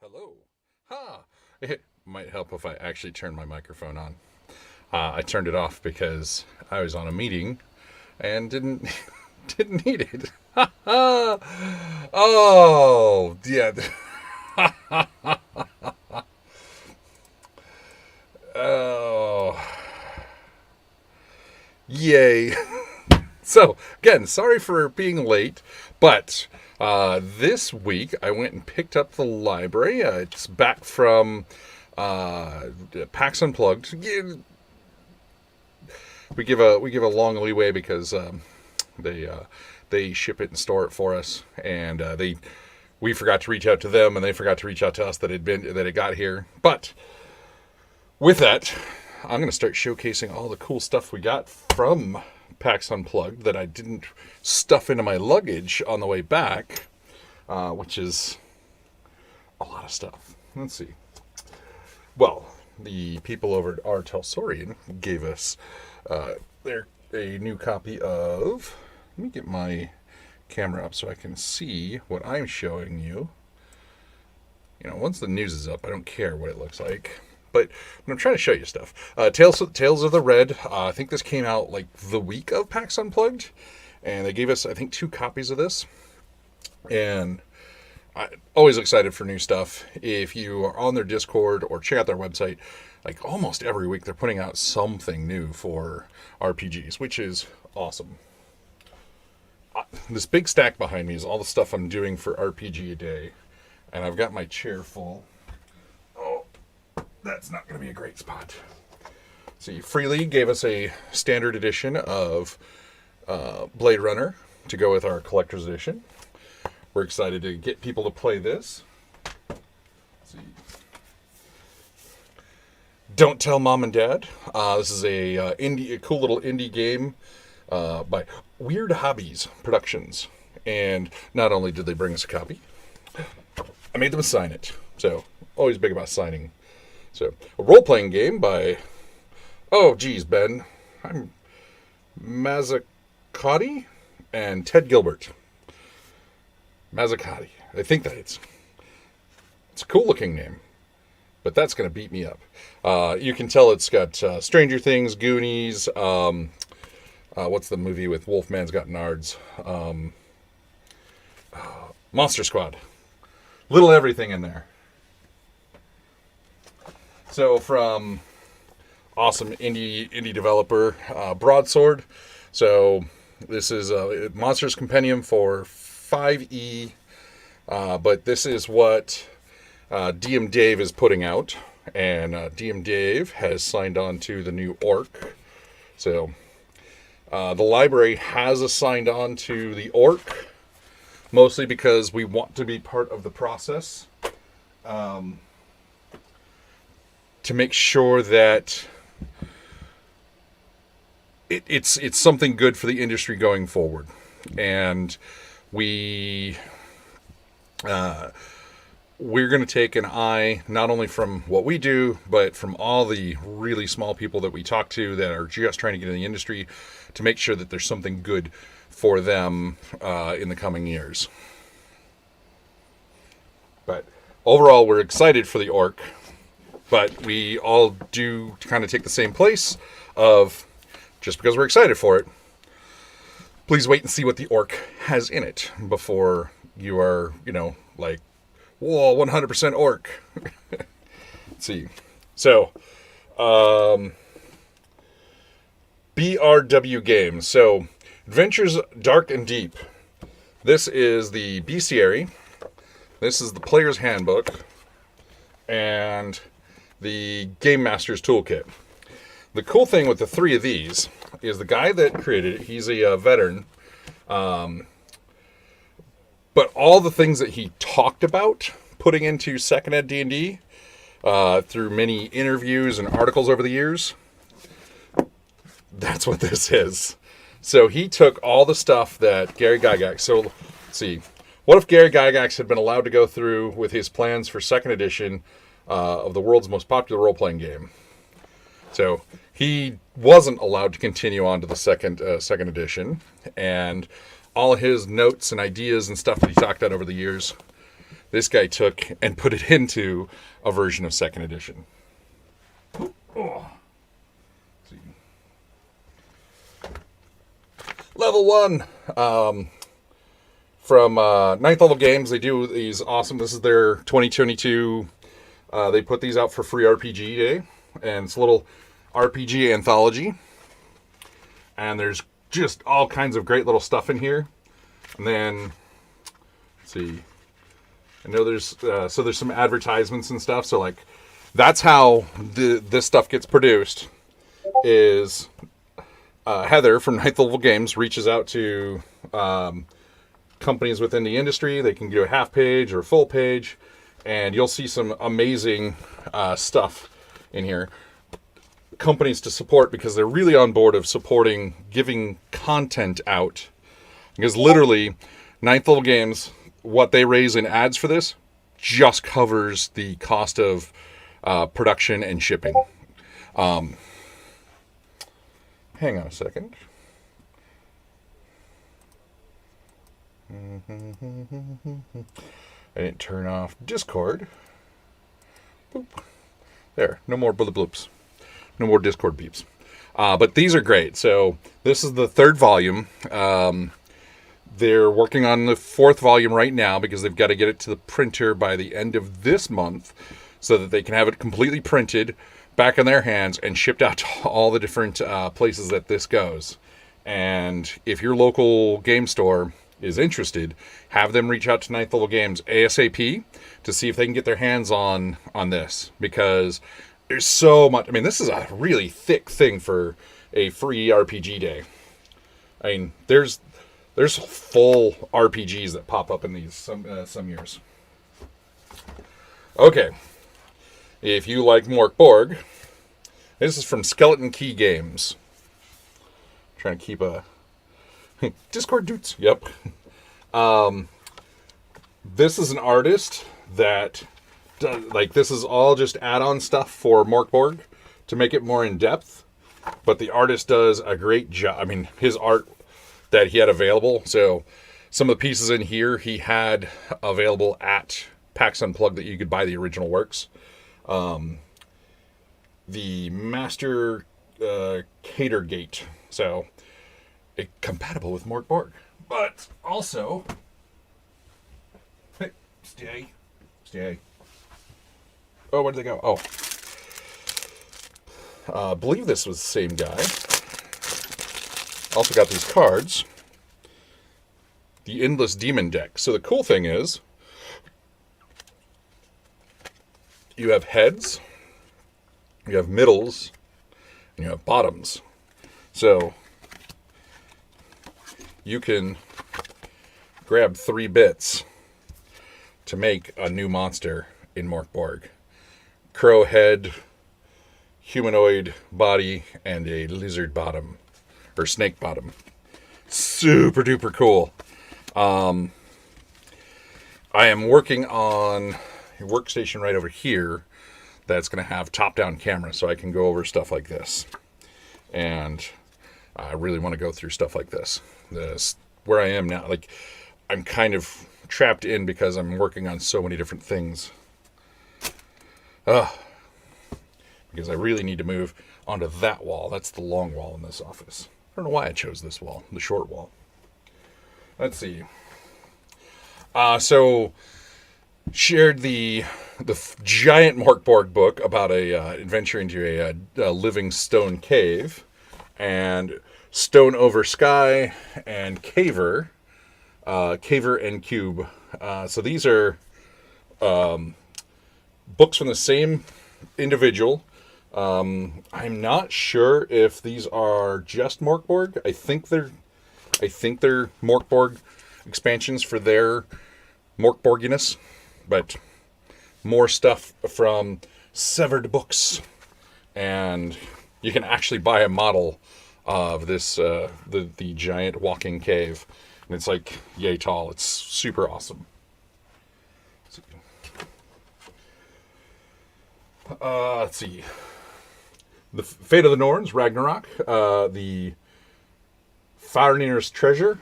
Hello. Ha! It might help if I actually turn my microphone on. I turned it off because I was on a meeting and didn't Didn't need it. Oh, yeah. Oh, yay. So, again, sorry for being late, but this week I went and picked up the library. It's back from PAX Unplugged. We give a long leeway because they ship it and store it for us, and we forgot to reach out to them, and they forgot to reach out to us that it got here. But with that, I'm going to start showcasing all the cool stuff we got from PAX Unplugged that I didn't stuff into my luggage on the way back, which is a lot of stuff. Let's see. Well, the people over at R. Telsorian gave us a new copy of... Let me get my camera up so I can see what I'm showing you. You know, once the news is up, I don't care what it looks like. But I'm trying to show you stuff. Tales of the Red. I think this came out like the week of PAX Unplugged. And they gave us, I think, 2 copies of this. And I'm always excited for new stuff. If you are on their Discord or check out their website, like almost every week they're putting out something new for RPGs, which is awesome. This big stack behind me is all the stuff I'm doing for RPG a day. And I've got my chair full. Oh, that's not going to be a great spot. See, Freely gave us a standard edition of Blade Runner to go with our collector's edition. We're excited to get people to play this. Let's see. Don't Tell Mom and Dad. This is a cool little indie game by Weird Hobbies Productions. And not only did they bring us a copy, I made them sign it. So, always big about signing. So, a role-playing game by... Oh, geez, Ben. I'm Mazzucati and Ted Gilbert. Mazzucati. I think that it's a cool-looking name. But that's going to beat me up. You can tell it's got Stranger Things, Goonies, what's the movie with Wolfman's Got Nards? Monster Squad. Little everything in there. So from awesome indie developer Broadsword. So this is a Monsters Compendium for 5e, but this is what DM Dave is putting out, and DM Dave has signed on to the new Orc. So the library has assigned on to the Orc, mostly because we want to be part of the process, to make sure that it's something good for the industry going forward. And we're going to take an eye not only from what we do, but from all the really small people that we talk to that are just trying to get in the industry, to make sure that there's something good for them in the coming years. But overall, we're excited for the Orc, but we all do kind of take the same place of, just because we're excited for it, please wait and see what the Orc has in it before you are, like, whoa, 100% Orc. Let's see. So, BRW Games. So, Adventures Dark and Deep. This is the bestiary. This is the Player's Handbook. And the Game Master's Toolkit. The cool thing with the 3 of these is the guy that created it, he's a veteran. But all the things that he talked about putting into Second Ed D&D through many interviews and articles over the years, that's what this is. So he took all the stuff that Gary Gygax... So, let's see. What if Gary Gygax had been allowed to go through with his plans for second edition of the world's most popular role-playing game? So he wasn't allowed to continue on to the second edition, and all his notes and ideas and stuff that he talked about over the years, this guy took and put it into a version of second edition. Oh. Level 1. From Ninth Level Games, they do these awesome. This is their 2022. They put these out for free RPG Day, and it's a little RPG anthology. And there's just all kinds of great little stuff in here. And then, let's see, I know there's some advertisements and stuff. So like, that's how this stuff gets produced. Is Heather from Ninth Level Games reaches out to companies within the industry. They can do a half page or a full page, and you'll see some amazing stuff in here. Companies to support, because they're really on board of supporting, giving content out. Because literally, Ninth Level Games, what they raise in ads for this just covers the cost of production and shipping. Hang on a second. I didn't turn off Discord. Boop. There, no more bullet bloops. No more Discord beeps. But these are great. So this is the 3rd volume. They're working on the 4th volume right now because they've got to get it to the printer by the end of this month so that they can have it completely printed, back in their hands, and shipped out to all the different places that this goes. And if your local game store is interested, have them reach out to Ninth Level Games ASAP to see if they can get their hands on this, because there's so much. I mean, this is a really thick thing for a free RPG day. I mean, there's full RPGs that pop up in these some years. Okay, if you like Mörk Borg, this is from Skeleton Key Games. Trying to keep a Discord dudes. Yep. This is an artist that does, like, this is all just add-on stuff for Mörk Borg to make it more in depth. But the artist does a great job. I mean, his art that he had available. So some of the pieces in here he had available at PAX Unplugged that you could buy the original works. The Master Catergate. So compatible with Mörk Borg. But also, hey, stay. Oh, where did they go? Oh. I believe this was the same guy. Also got these cards. The Endless Demon deck. So the cool thing is, you have heads, you have middles, and you have bottoms. So you can grab 3 bits to make a new monster in Mörk Borg. Crow head, humanoid body, and a lizard bottom, or snake bottom. Super duper cool. I am working on a workstation right over here that's going to have top-down camera, so I can go over stuff like this. And I really want to go through stuff like this. This where I am now, like, I'm kind of trapped in because I'm working on so many different things. Because I really need to move onto that wall. That's the long wall in this office. I don't know why I chose this wall, the short wall. Let's see. So shared the giant Mörk Borg book about a adventure into a living stone cave, and Stone Over Sky, and Caver and Cube. So these are books from the same individual. I'm not sure if these are just Mörk Borg. I think they're Mörk Borg expansions for their Mörk Borginess, but more stuff from Severed Books, and you can actually buy a model of this the giant walking cave, and it's like yay tall. It's super awesome. Let's see. The Fate of the Norns, Ragnarok, the Farinir's Treasure.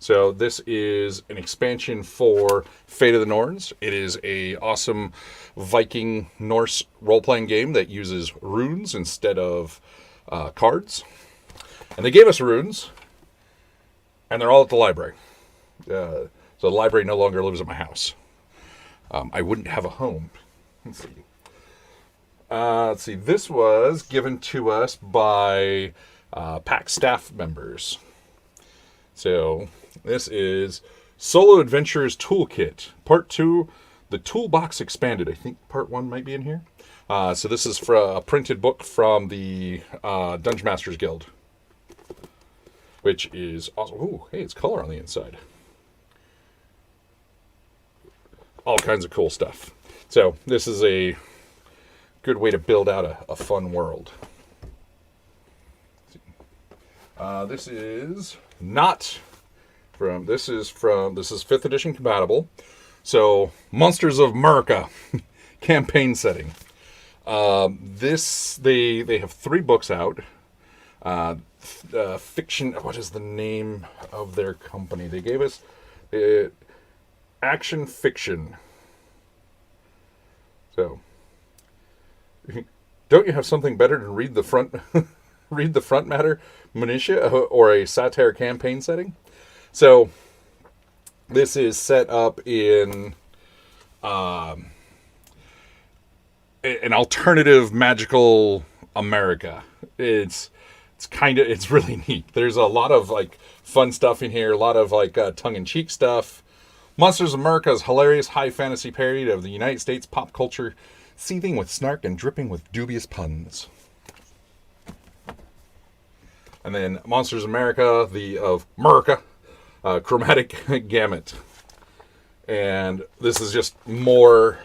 So this is an expansion for Fate of the Norns. It is a awesome Viking Norse role-playing game that uses runes instead of cards. And they gave us runes, and they're all at the library. So the library no longer lives at my house. I wouldn't have a home. Let's see. This was given to us by PAX staff members. So this is Solo Adventures Toolkit, Part 2, The Toolbox Expanded. I think Part 1 might be in here. So this is for a printed book from the Dungeon Masters Guild, which is awesome. Ooh, hey, it's color on the inside. All kinds of cool stuff. So this is a good way to build out a fun world. This is not from, this is 5th edition compatible. So Monsters of America campaign setting. They have 3 books out. Fiction, what is the name of their company? They gave us Action Fiction. So, don't you have something better than read the front matter minutia or a satire campaign setting? So, this is set up in an alternative magical America. It's really neat. There's a lot of like fun stuff in here, a lot of like tongue-in-cheek stuff. Monsters of America's hilarious high fantasy parody of the United States pop culture, seething with snark and dripping with dubious puns. And then Monsters of America, Chromatic Gamut. And this is just more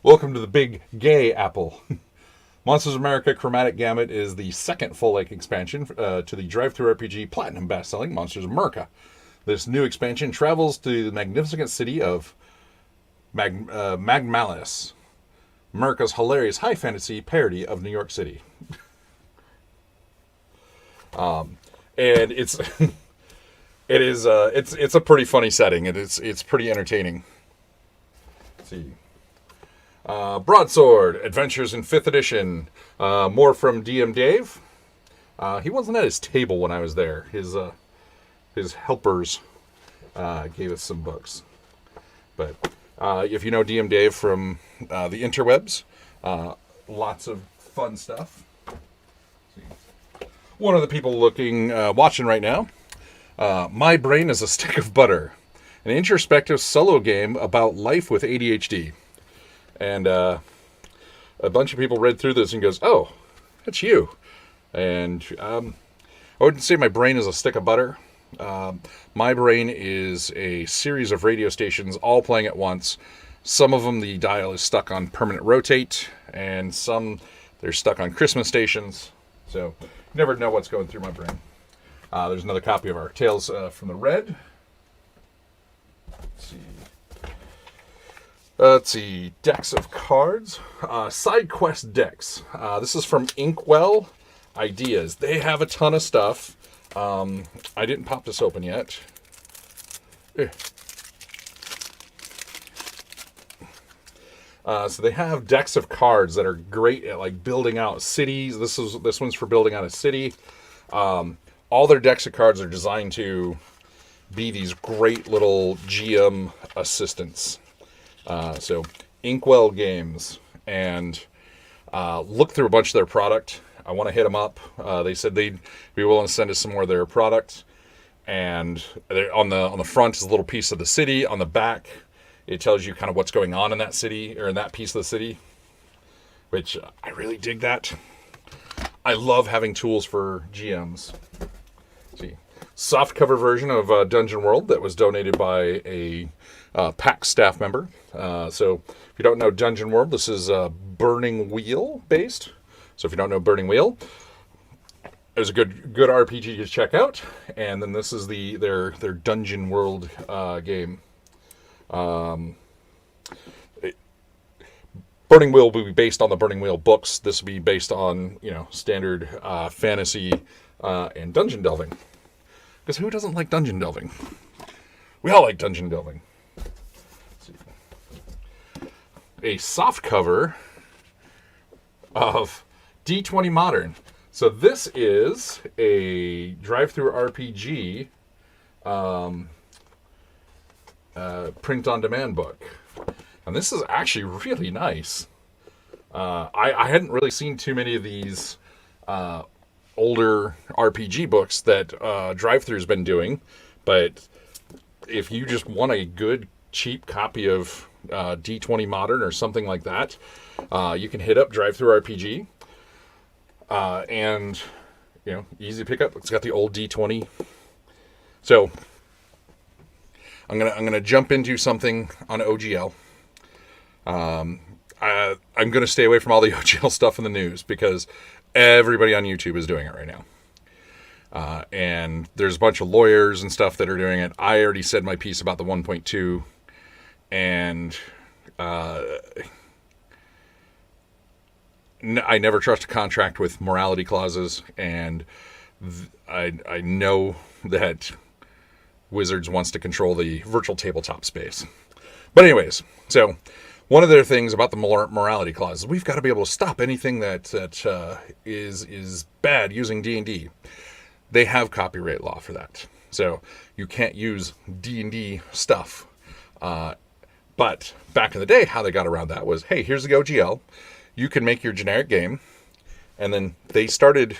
welcome to the big gay apple. Monsters of America Chromatic Gamut is the second full-length expansion to the Drive-Thru RPG Platinum best-selling Monsters of America. This new expansion travels to the magnificent city of Magmalis, America's hilarious high fantasy parody of New York City. And it's it's a pretty funny setting, and it's pretty entertaining. Let's see. Broadsword Adventures in 5th edition. More from DM Dave. He wasn't at his table when I was there. His helpers gave us some books. But if you know DM Dave from the interwebs, lots of fun stuff. One of the people watching right now, My Brain is a Stick of Butter, an introspective solo game about life with ADHD. And a bunch of people read through this and goes, "Oh, that's you." And I wouldn't say my brain is a stick of butter. My brain is a series of radio stations all playing at once. Some of them, the dial is stuck on permanent rotate, and some, they're stuck on Christmas stations. So you never know what's going through my brain. There's another copy of our Tales from the Red. Let's see. Decks of cards. Side quest decks. This is from Inkwell Ideas. They have a ton of stuff. I didn't pop this open yet. So they have decks of cards that are great at like building out cities. This one's for building out a city. All their decks of cards are designed to be these great little GM assistants. So Inkwell Games, and look through a bunch of their product. I want to hit them up. They said they'd be willing to send us some more of their product. And on the front is a little piece of the city. On the back, it tells you kind of what's going on in that city, or in that piece of the city, which I really dig that. I love having tools for GMs. Let's see, softcover version of Dungeon World that was donated by a PAX staff member. So if you don't know Dungeon World, this is Burning Wheel based. So if you don't know Burning Wheel, there's a good RPG to check out. And then this is their Dungeon World game. Burning Wheel will be based on the Burning Wheel books. This will be based on standard fantasy and dungeon delving. Because who doesn't like dungeon delving? We all like dungeon delving. A soft cover of D20 Modern. So this is a drive-through RPG print-on-demand book. And this is actually really nice. I hadn't really seen too many of these older RPG books that drive-through's been doing. But if you just want a good, cheap copy of D20 Modern or something like that, you can hit up drive-through RPG. And, easy to pick up. It's got the old D20. So I'm gonna jump into something on OGL. I'm gonna stay away from all the OGL stuff in the news because everybody on YouTube is doing it right now. And there's a bunch of lawyers and stuff that are doing it. I already said my piece about the 1.2, and I never trust a contract with morality clauses, and I know that Wizards wants to control the virtual tabletop space. But anyways, so one of their things about the morality clause is we've got to be able to stop anything that is bad using D&D. They have copyright law for that, so you can't use D&D stuff. But back in the day, how they got around that was, hey, here's the OGL. You can make your generic game, and then they did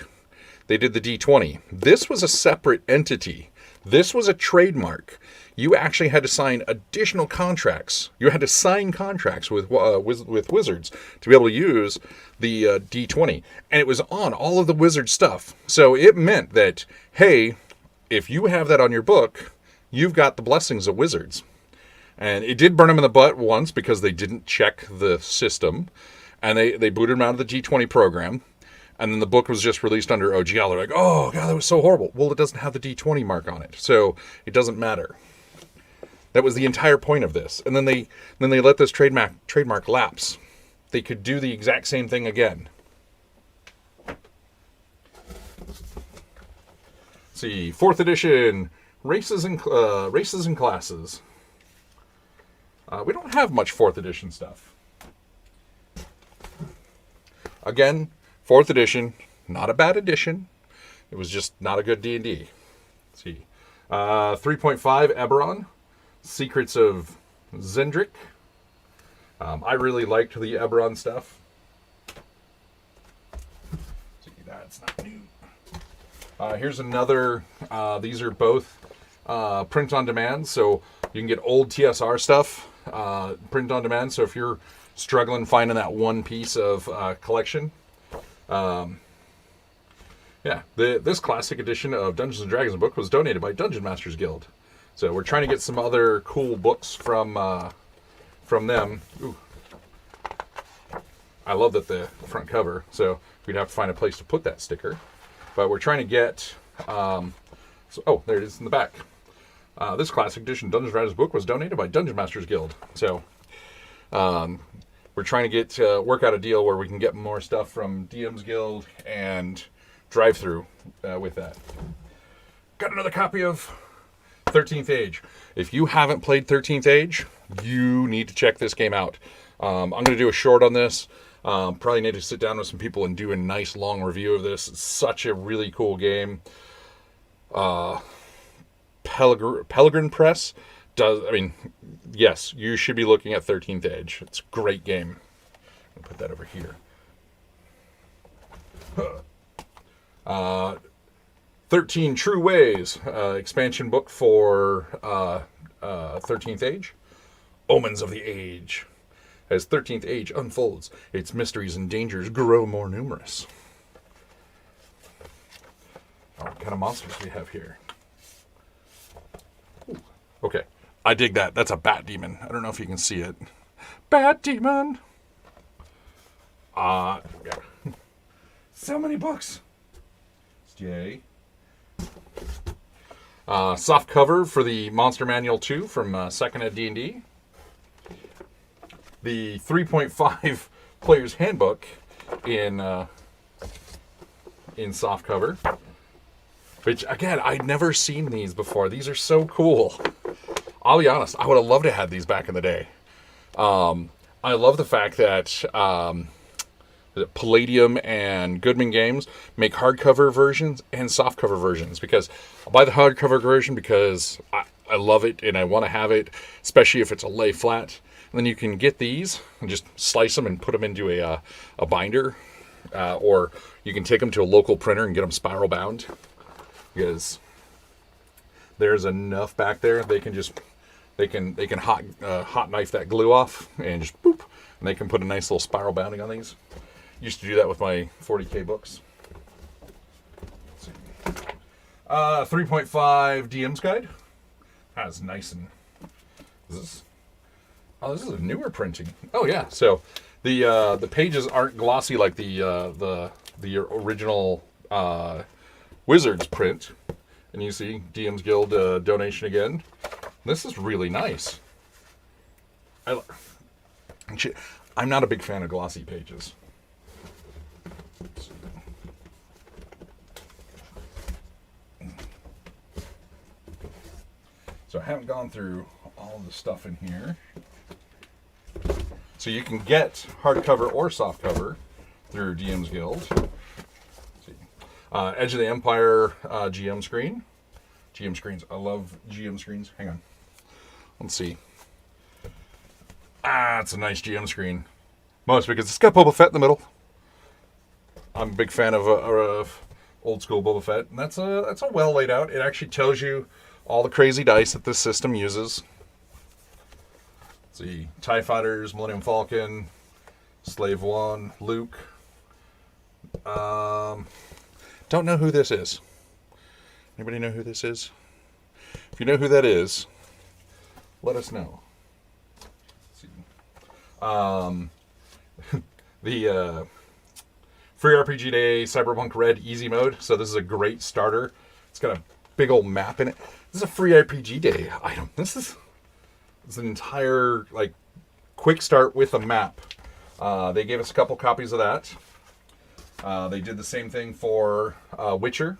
the D20. This was a separate entity. This was a trademark. You actually had to sign additional contracts. You had to sign contracts with Wizards to be able to use the D20. And it was on all of the Wizard stuff. So it meant that, hey, if you have that on your book, you've got the blessings of Wizards. And it did burn them in the butt once because they didn't check the system. And they booted him out of the D20 program. And then the book was just released under OGL. They're like, oh, God, that was so horrible. Well, it doesn't have the D20 mark on it. So it doesn't matter. That was the entire point of this. And then they let this trademark lapse. They could do the exact same thing again. Let's see, 4th edition, Races and Classes. We don't have much 4th edition stuff. Again, 4th edition, not a bad edition. It was just not a good D&D. Let's see. 3.5 Eberron, Secrets of Zendrick. I really liked the Eberron stuff. See, that's not new. Here's another. These are both print on demand, so you can get old TSR stuff print on demand. So if you're struggling finding that one piece of collection, this classic edition of Dungeons and Dragons book was donated by Dungeon Masters Guild. So we're trying to get some other cool books from them. Ooh. I love that the front cover, so we'd have to find a place to put that sticker. But we're trying to get... there it is in the back. This classic edition Dungeons and Dragons book was donated by Dungeon Masters Guild. So we're trying to work out a deal where we can get more stuff from DM's Guild and Drive-Thru with that. Got another copy of 13th Age. If you haven't played 13th Age, you need to check this game out. I'm going to do a short on this. Probably need to sit down with some people and do a nice long review of this. It's such a really cool game. Pellegrin Press yes, you should be looking at 13th Age. It's a great game. I'll put that over here. 13 True Ways, expansion book for 13th Age. Omens of the Age. As 13th Age unfolds, its mysteries and dangers grow more numerous. What kind of monsters do we have here? Ooh, okay, I dig that. That's a bat demon. I don't know if you can see it. Bat demon! Yeah. So many books! Yay. Soft cover for the Monster Manual 2 from 2nd Ed D&D. The 3.5 Player's Handbook in soft cover. Which, again, I'd never seen these before. These are so cool. I'll be honest, I would have loved to have these back in the day. I love the fact that Palladium and Goodman Games make hardcover versions and softcover versions, because I'll buy the hardcover version because I love it and I want to have it, especially if it's a lay flat. And then you can get these and just slice them and put them into a binder, or you can take them to a local printer and get them spiral bound, because there's enough back there they can hot knife that glue off and just boop, and they can put a nice little spiral bounding on these. Used to do that with my 40K books. 3.5 DM's guide. That's nice. And this is a newer printing. Oh yeah, so the pages aren't glossy like the original Wizards print. And you see DM's Guild donation again. This is really nice. I'm not a big fan of glossy pages. So I haven't gone through all of the stuff in here. So you can get hardcover or softcover through DM's Guild. Edge of the Empire GM screen. GM screens. I love GM screens. Hang on. Let's see. It's a nice GM screen. Most because it's got Boba Fett in the middle. I'm a big fan of old school Boba Fett. And that's a well laid out. It actually tells you all the crazy dice that this system uses. Let's see. TIE Fighters, Millennium Falcon, Slave One, Luke. Don't know who this is. Anybody know who this is? If you know who that is, let us know. Let's see. The Free RPG Day Cyberpunk Red Easy Mode. So this is a great starter. It's got a big old map in it. This is a Free RPG Day item. This is an entire quick start with a map. They gave us a couple copies of that. They did the same thing for Witcher.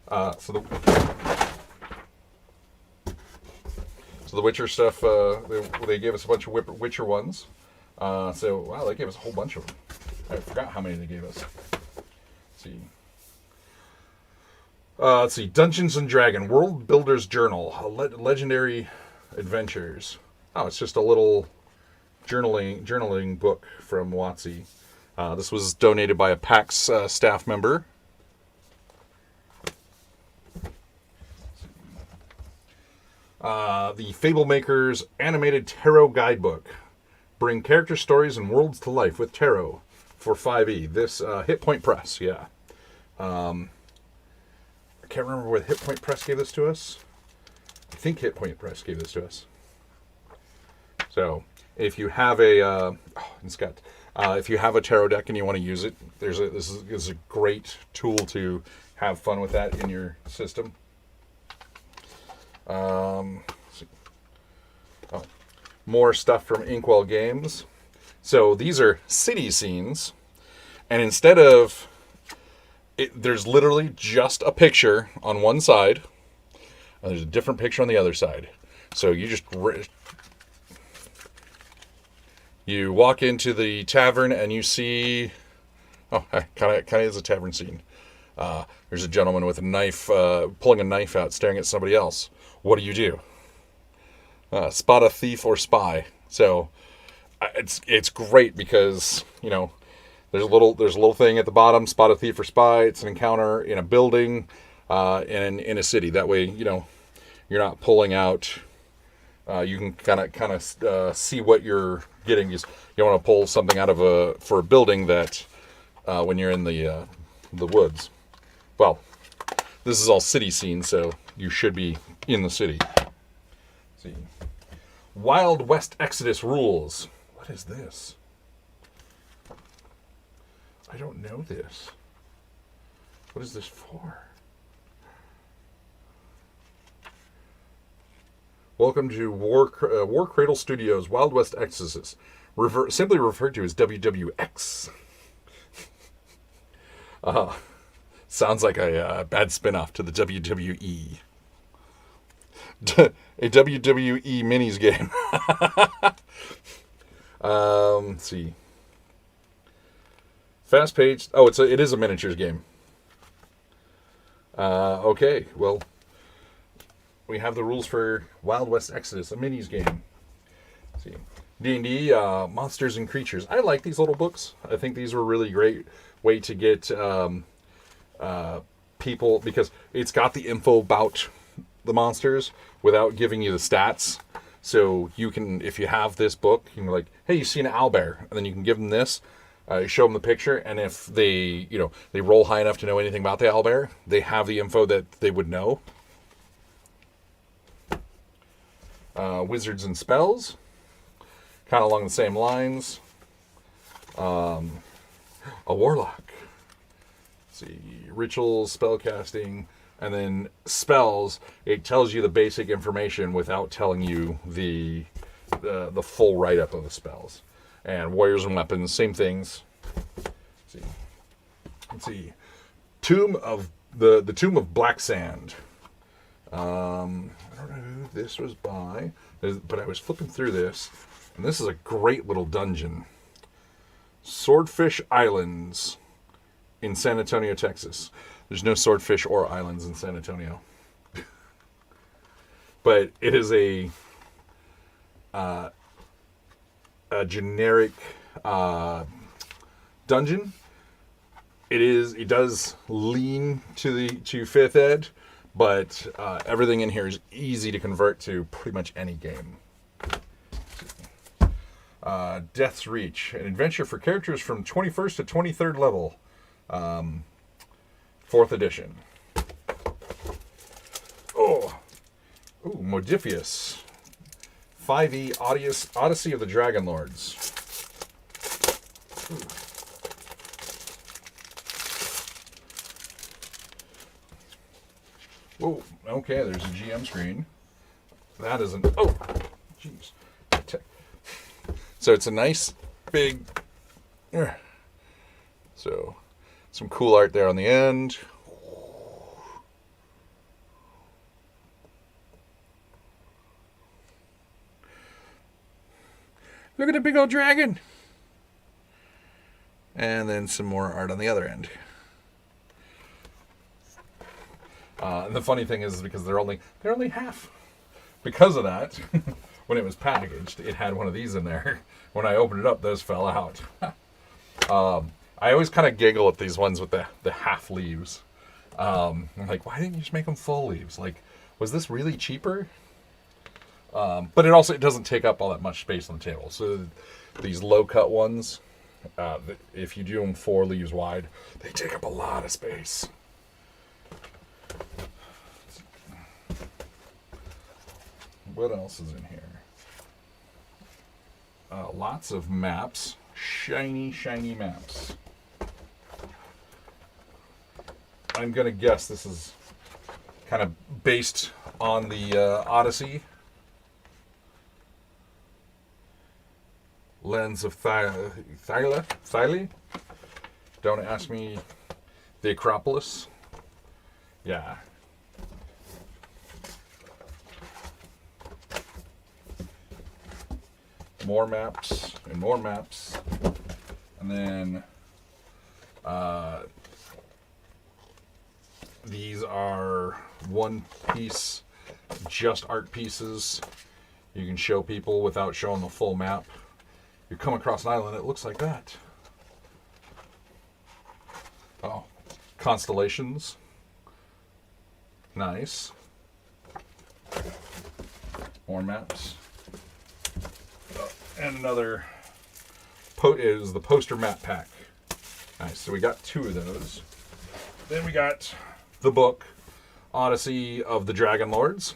So the Witcher stuff, they gave us a bunch of Witcher ones. So, wow, they gave us a whole bunch of them. I forgot how many they gave us. Let's see. Dungeons and Dragon, World Builder's Journal, Legendary Adventures. Oh, it's just a little journaling book from WotC. This was donated by a PAX staff member. The Fablemakers Animated Tarot Guidebook. Bring character stories and worlds to life with tarot for 5e. This Hit Point Press, yeah. I can't remember whether Hit Point Press gave this to us. I think Hit Point Press gave this to us. So, if you have if you have a tarot deck and you want to use it, this is a great tool to have fun with that in your system. More stuff from Inkwell Games. So these are city scenes, and instead of there's literally just a picture on one side, and there's a different picture on the other side. So you walk into the tavern and you see, kind of is a tavern scene. There's a gentleman with a knife, pulling a knife out, staring at somebody else. What do? Spot a thief or spy. So it's great because there's a little thing at the bottom. Spot a thief or spy. It's an encounter in a building, and in a city. That way, you're not pulling out. You can kind of see what you're getting. You don't want to pull something out for a building that when you're in the woods. Well, this is all city scenes, so you should be in the city. Let's see. Wild West Exodus rules. What is this? I don't know this. What is this for? Welcome to War Cradle Studios Wild West Exodus, simply referred to as WWX. Sounds like a bad spinoff to the WWE. A WWE minis game. Let's see. Fast paced. Oh, it is a miniatures game. Okay, well, we have the rules for Wild West Exodus, a minis game. Let's see, D&D, Monsters and Creatures. I like these little books. I think these were a really great way to get people, because it's got the info about the monsters without giving you the stats. So you can, if you have this book, you're like, hey, you see an owlbear, and then you can give them this. Show them the picture, and if they, they roll high enough to know anything about the owlbear, they have the info that they would know. Wizards and spells, kind of along the same lines. A warlock. Let's see, rituals, spellcasting, and then spells. It tells you the basic information without telling you the full write up of the spells. And warriors and weapons, same things. Let's see. Tomb of the Tomb of Black Sand. I don't know who this was by, but I was flipping through this, and this is a great little dungeon. Swordfish Islands in San Antonio, Texas. There's no swordfish or islands in San Antonio. But it is a generic dungeon. It does lean to 5th ed, but everything in here is easy to convert to pretty much any game. Death's Reach, an adventure for characters from 21st to 23rd level, 4th edition. Modiphius, 5e Odyssey of the Dragon Lords. Whoa, okay, there's a GM screen. That isn't... Oh, jeez. So it's a nice, big... So, some cool art there on the end. Look at the big old dragon. And then some more art on the other end. And the funny thing is because they're only half. Because of that, when it was packaged, it had one of these in there. When I opened it up, those fell out. I always kind of giggle at these ones with the half leaves. I'm like, why didn't you just make them full leaves? Like, was this really cheaper? But it doesn't take up all that much space on the table. So these low cut ones, if you do them 4 leaves wide, they take up a lot of space. What else is in here? Lots of maps. Shiny, shiny maps. I'm going to guess this is kind of based on the Odyssey. Lens of Thyle. Don't ask me. The Acropolis. Yeah. More maps and more maps. And then these are one piece, just art pieces. You can show people without showing the full map. You come across an island, it looks like that. Oh, constellations. Nice. More maps. And another is the poster map pack. Nice, so we got 2 of those. Then we got the book, Odyssey of the Dragon Lords.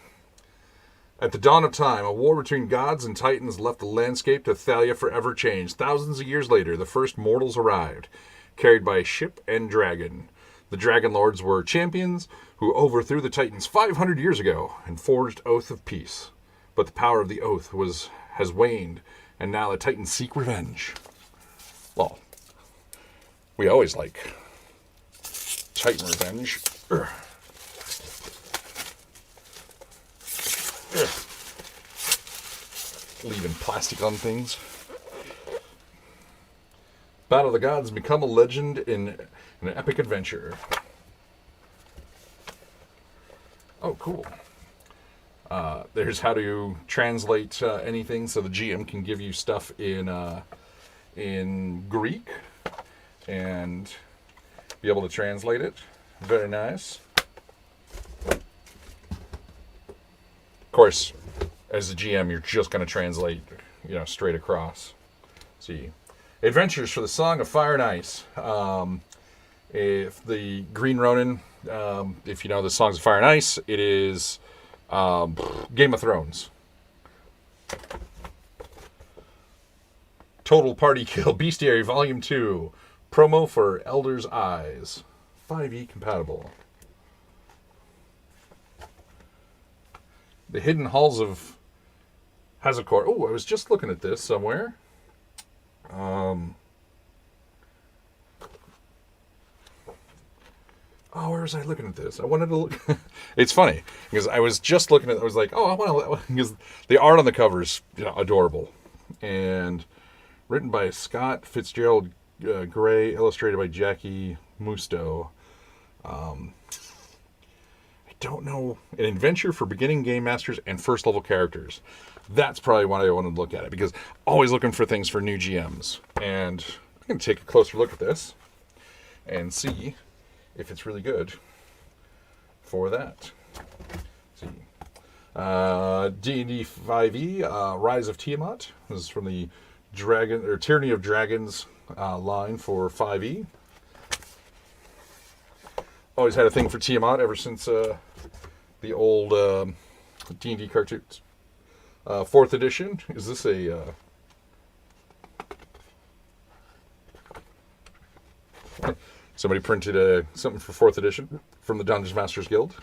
At the dawn of time, a war between gods and titans left the landscape to Thalia forever changed. Thousands of years later, the first mortals arrived, carried by ship and dragon. The Dragon Lords were champions who overthrew the titans 500 years ago and forged oath of peace. But the power of the oath has waned, and now the titans seek revenge. Well, we always like Titan revenge. Leaving plastic on things. Battle of the Gods, become a legend in an epic adventure. Oh, cool. There's how to translate anything, so the GM can give you stuff in Greek and be able to translate it. Very nice. Of course, as a GM, you're just going to translate, straight across. See, Adventures for the Song of Fire and Ice. If the Green Ronin, if you know the Songs of Fire and Ice, it is Game of Thrones. Total Party Kill Bestiary Volume 2. Promo for Elder's Eyes. 5e compatible. The Hidden Halls of Hazakor. Oh, I was just looking at this somewhere. Where was I looking at this? I wanted to look. It's funny because I was just looking at it. I was like, I want to, because the art on the cover is adorable. And written by Scott Fitzgerald Gray, illustrated by Jackie Musto. I don't know. An adventure for beginning game masters and first level characters. That's probably why I wanted to look at it, because always looking for things for new GMs. And I'm going to take a closer look at this and see if it's really good for that. Let's see. D&D 5e, Rise of Tiamat. This is from the Tyranny of Dragons line for 5e. Always had a thing for Tiamat ever since the old D&D cartoons. 4th edition. Is this a... Somebody printed something for 4th edition from the Dungeon Masters Guild.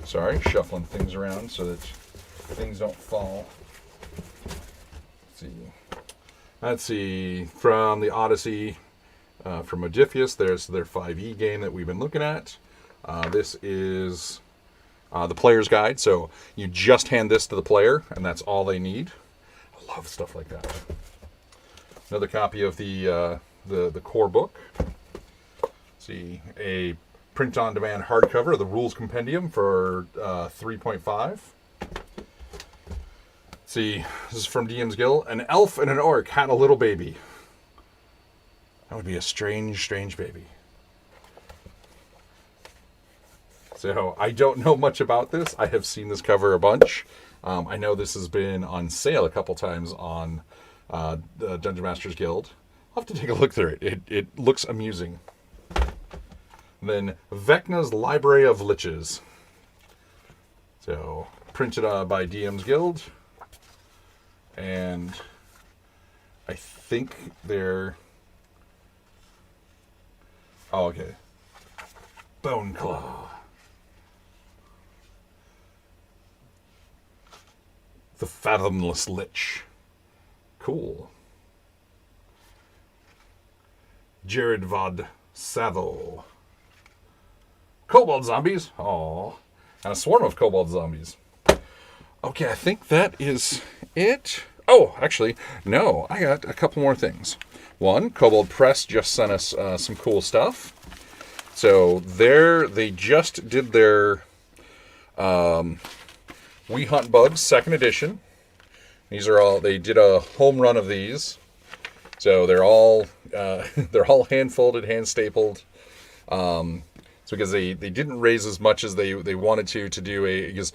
Sorry, shuffling things around so that things don't fall. Let's see. From the Odyssey, from Modiphius, there's their 5e game that we've been looking at. This is the player's guide, so you just hand this to the player, and that's all they need. I love stuff like that. Another copy of the core book. Let's see, a print-on-demand hardcover of the Rules Compendium for 3.5. See, this is from DM's Guild. An elf and an orc had a little baby. That would be a strange, strange baby. So, I don't know much about this. I have seen this cover a bunch. I know this has been on sale a couple times on the Dungeon Masters Guild. I'll have to take a look through it. It looks amusing. And then Vecna's Library of Liches. So, printed by DM's Guild. And I think they're... Oh, okay. Bone Claw. The Fathomless Lich. Cool. Jared Vod Savo. Kobold zombies. Aww. And a swarm of kobold zombies. Okay, I think that is it. Oh, actually, no. I got a couple more things. One, Kobold Press just sent us some cool stuff. So they just did their We Hunt Bugs 2nd edition. These are all, they did a home run of these. So they're all hand folded, hand stapled. So because they didn't raise as much as they wanted to do because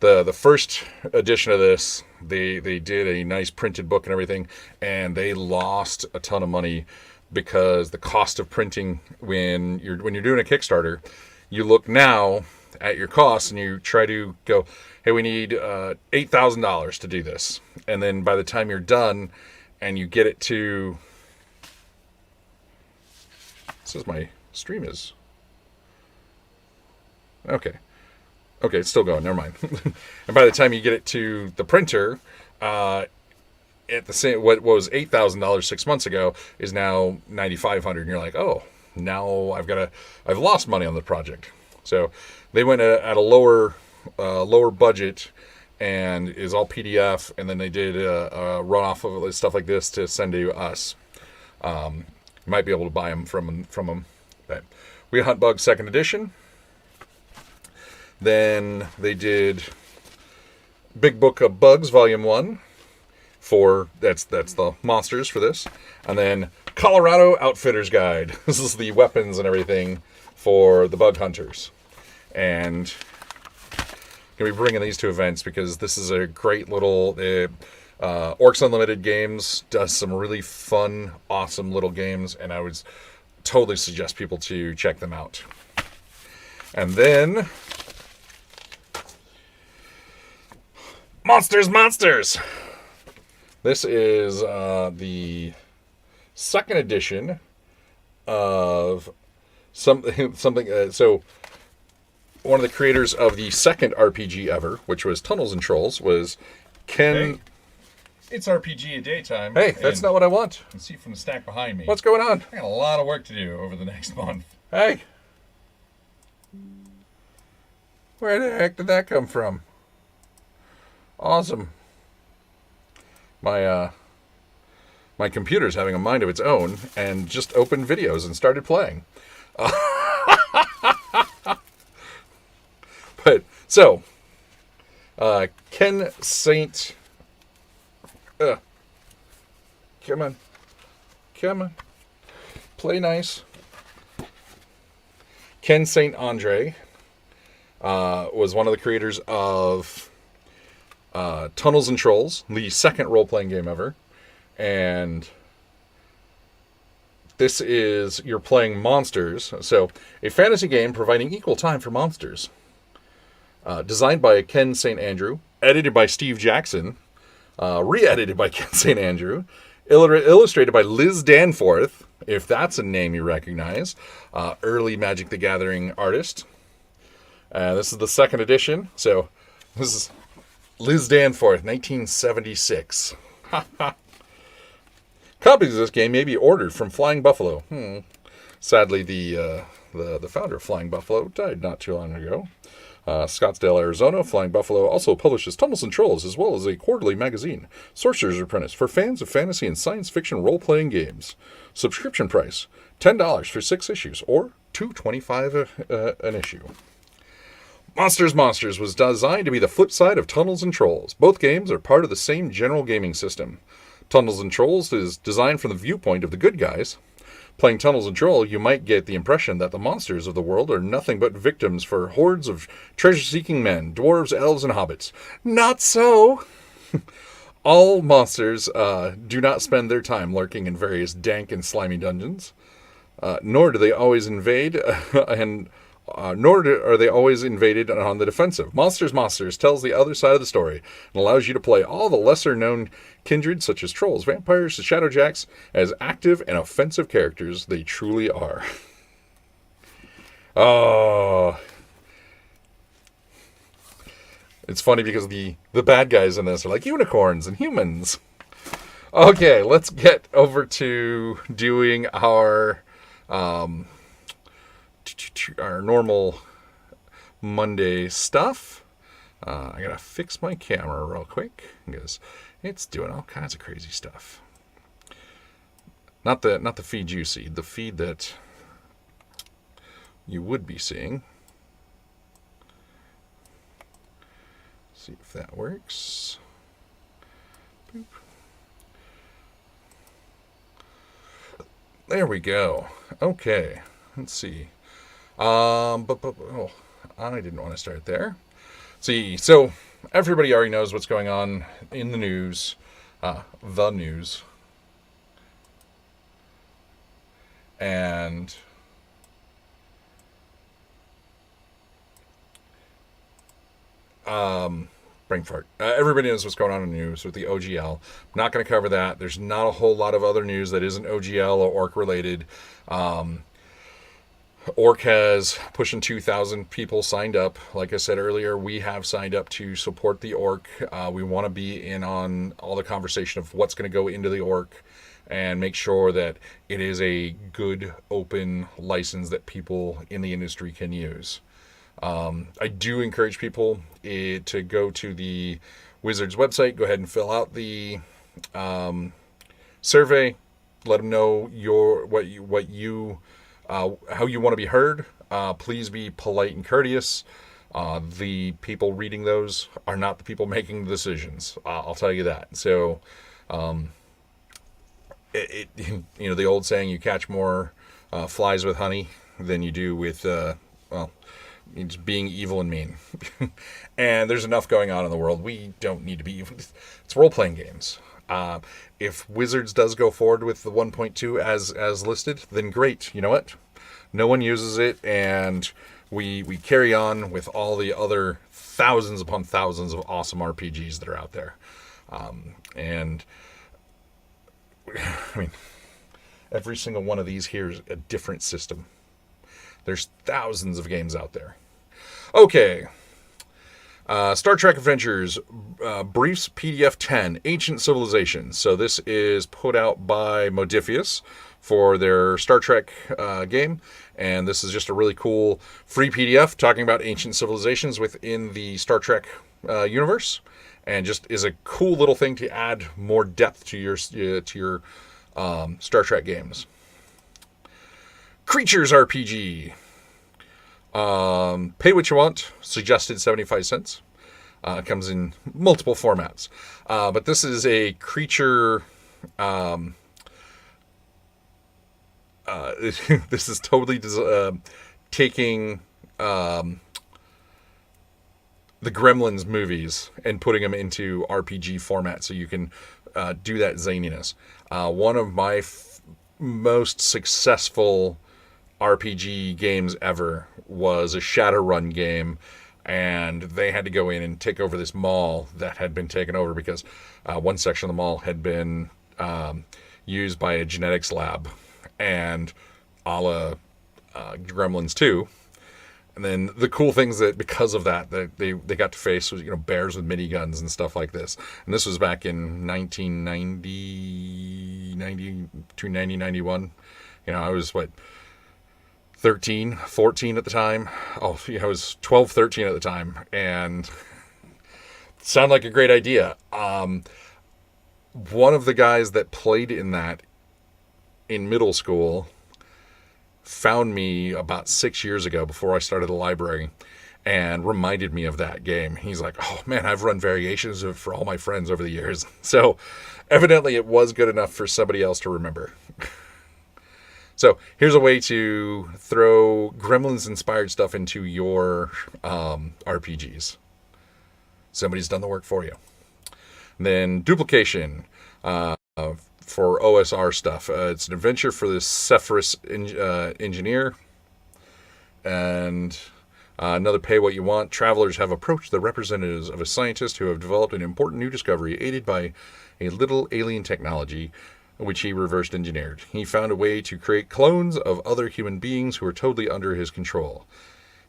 the first edition of this, they did a nice printed book and everything, and they lost a ton of money because the cost of printing when you're doing a Kickstarter, you look now at your costs and you try to go, hey, we need $8,000 to do this, and then by the time you're done and you get it to, this is my stream is okay. Okay, it's still going. Never mind. And by the time you get it to the printer, at the same what was $8,000 6 months ago is now $9,500, and you're like, oh, now I've lost money on the project. So they went at a lower budget, and is all PDF, and then they did a runoff of stuff like this to send to us. You might be able to buy them from them. But we Hunt Bugs second edition. Then they did Big Book of Bugs Volume 1 for that's the monsters for this. And then Colorado Outfitter's Guide. This is the weapons and everything for the bug hunters. And I'm going to be bringing these two events because this is a great little Orcs Unlimited Games does some really fun, awesome little games, and I would totally suggest people to check them out. And then Monsters! This is the second edition of something. So one of the creators of the second RPG ever, which was Tunnels and Trolls, was Ken. Hey, it's RPG a daytime. Hey, that's not what I want. You can see from the stack behind me. What's going on? I got a lot of work to do over the next month. Hey. Where the heck did that come from? Awesome. My computer's having a mind of its own and just opened videos and started playing. But so, Ken Saint. Come on, play nice. Ken Saint Andre was one of the creators of Tunnels and Trolls, the second role-playing game ever. And this is, you're playing monsters. So, a fantasy game providing equal time for monsters. Designed by Ken St. Andrew. Edited by Steve Jackson. Re-edited by Ken St. Andrew. Illustrated by Liz Danforth, if that's a name you recognize. Early Magic the Gathering artist. This is the second edition. So, this is Liz Danforth, 1976. Copies of this game may be ordered from Flying Buffalo. Sadly, the founder of Flying Buffalo died not too long ago. Scottsdale, Arizona. Flying Buffalo also publishes Tunnels and Trolls, as well as a quarterly magazine, Sorcerer's Apprentice, for fans of fantasy and science fiction role-playing games. Subscription price, $10 for 6 issues, or $2.25 an issue. Monsters was designed to be the flip side of Tunnels and Trolls. Both games are part of the same general gaming system. Tunnels and Trolls is designed from the viewpoint of the good guys. Playing Tunnels and Troll, you might get the impression that the monsters of the world are nothing but victims for hordes of treasure-seeking men, dwarves, elves, and hobbits. Not so! All monsters do not spend their time lurking in various dank and slimy dungeons, nor do they always invade nor are they always invaded and on the defensive. Monsters tells the other side of the story and allows you to play all the lesser-known kindred, such as trolls, vampires, and shadowjacks, as active and offensive characters they truly are. Oh, it's funny because the bad guys in this are like unicorns and humans. Okay, let's get over to doing our normal Monday stuff. I gotta fix my camera real quick because it's doing all kinds of crazy stuff. Not the feed you see, the feed that you would be seeing. See if that works. Boop. There we go. Okay, let's see. I didn't want to start there. See, so everybody already knows what's going on in the news. The news. And brain fart. Everybody knows what's going on in the news with the OGL. I'm not going to cover that. There's not a whole lot of other news that isn't OGL or orc related. Orc has pushing 2,000 people signed up. Like I said earlier, we have signed up to support the Orc. We want to be in on all the conversation of what's going to go into the Orc and make sure that it is a good, open license that people in the industry can use. I do encourage people to go to the Wizards website, go ahead and fill out the survey. Let them know how you want to be heard. Please be polite and courteous. The people reading those are not the people making the decisions. I'll tell you that. So, the old saying, you catch more flies with honey than you do with, just being evil and mean. And there's enough going on in the world. We don't need to be evil. It's role-playing games. If Wizards does go forward with the 1.2 as listed, then great. You know what? No one uses it, and we carry on with all the other thousands upon thousands of awesome RPGs that are out there. And I mean, every single one of these here is a different system. There's thousands of games out there. Okay. Star Trek Adventures Briefs PDF 10, Ancient Civilizations. So this is put out by Modiphius for their Star Trek game. And this is just a really cool free PDF talking about ancient civilizations within the Star Trek universe. And just is a cool little thing to add more depth to your Star Trek games. Creatures RPG. Pay what you want. Suggested 75 cents. Comes in multiple formats. But this is a creature... this is totally taking the Gremlins movies and putting them into RPG format so you can do that zaniness. One of my most successful RPG games ever was a Shadowrun game, and they had to go in and take over this mall that had been taken over because one section of the mall had been used by a genetics lab, and a la Gremlins 2. And then the cool things that because of that they got to face was bears with miniguns and stuff like this. And this was back in 1990, 91. I was 13, 14 at the time. I was 12, 13 at the time, and sounded like a great idea. One of the guys that played in that in middle school found me about 6 years ago before I started the library and reminded me of that game. He's like, oh man, I've run variations of it for all my friends over the years. So evidently it was good enough for somebody else to remember. So here's a way to throw Gremlins-inspired stuff into your RPGs. Somebody's done the work for you. And then Duplication for OSR stuff. It's an adventure for the Cephorus engineer. And another pay what you want. Travelers have approached the representatives of a scientist who have developed an important new discovery aided by a little alien technology which he reversed engineered. He found a way to create clones of other human beings who are totally under his control.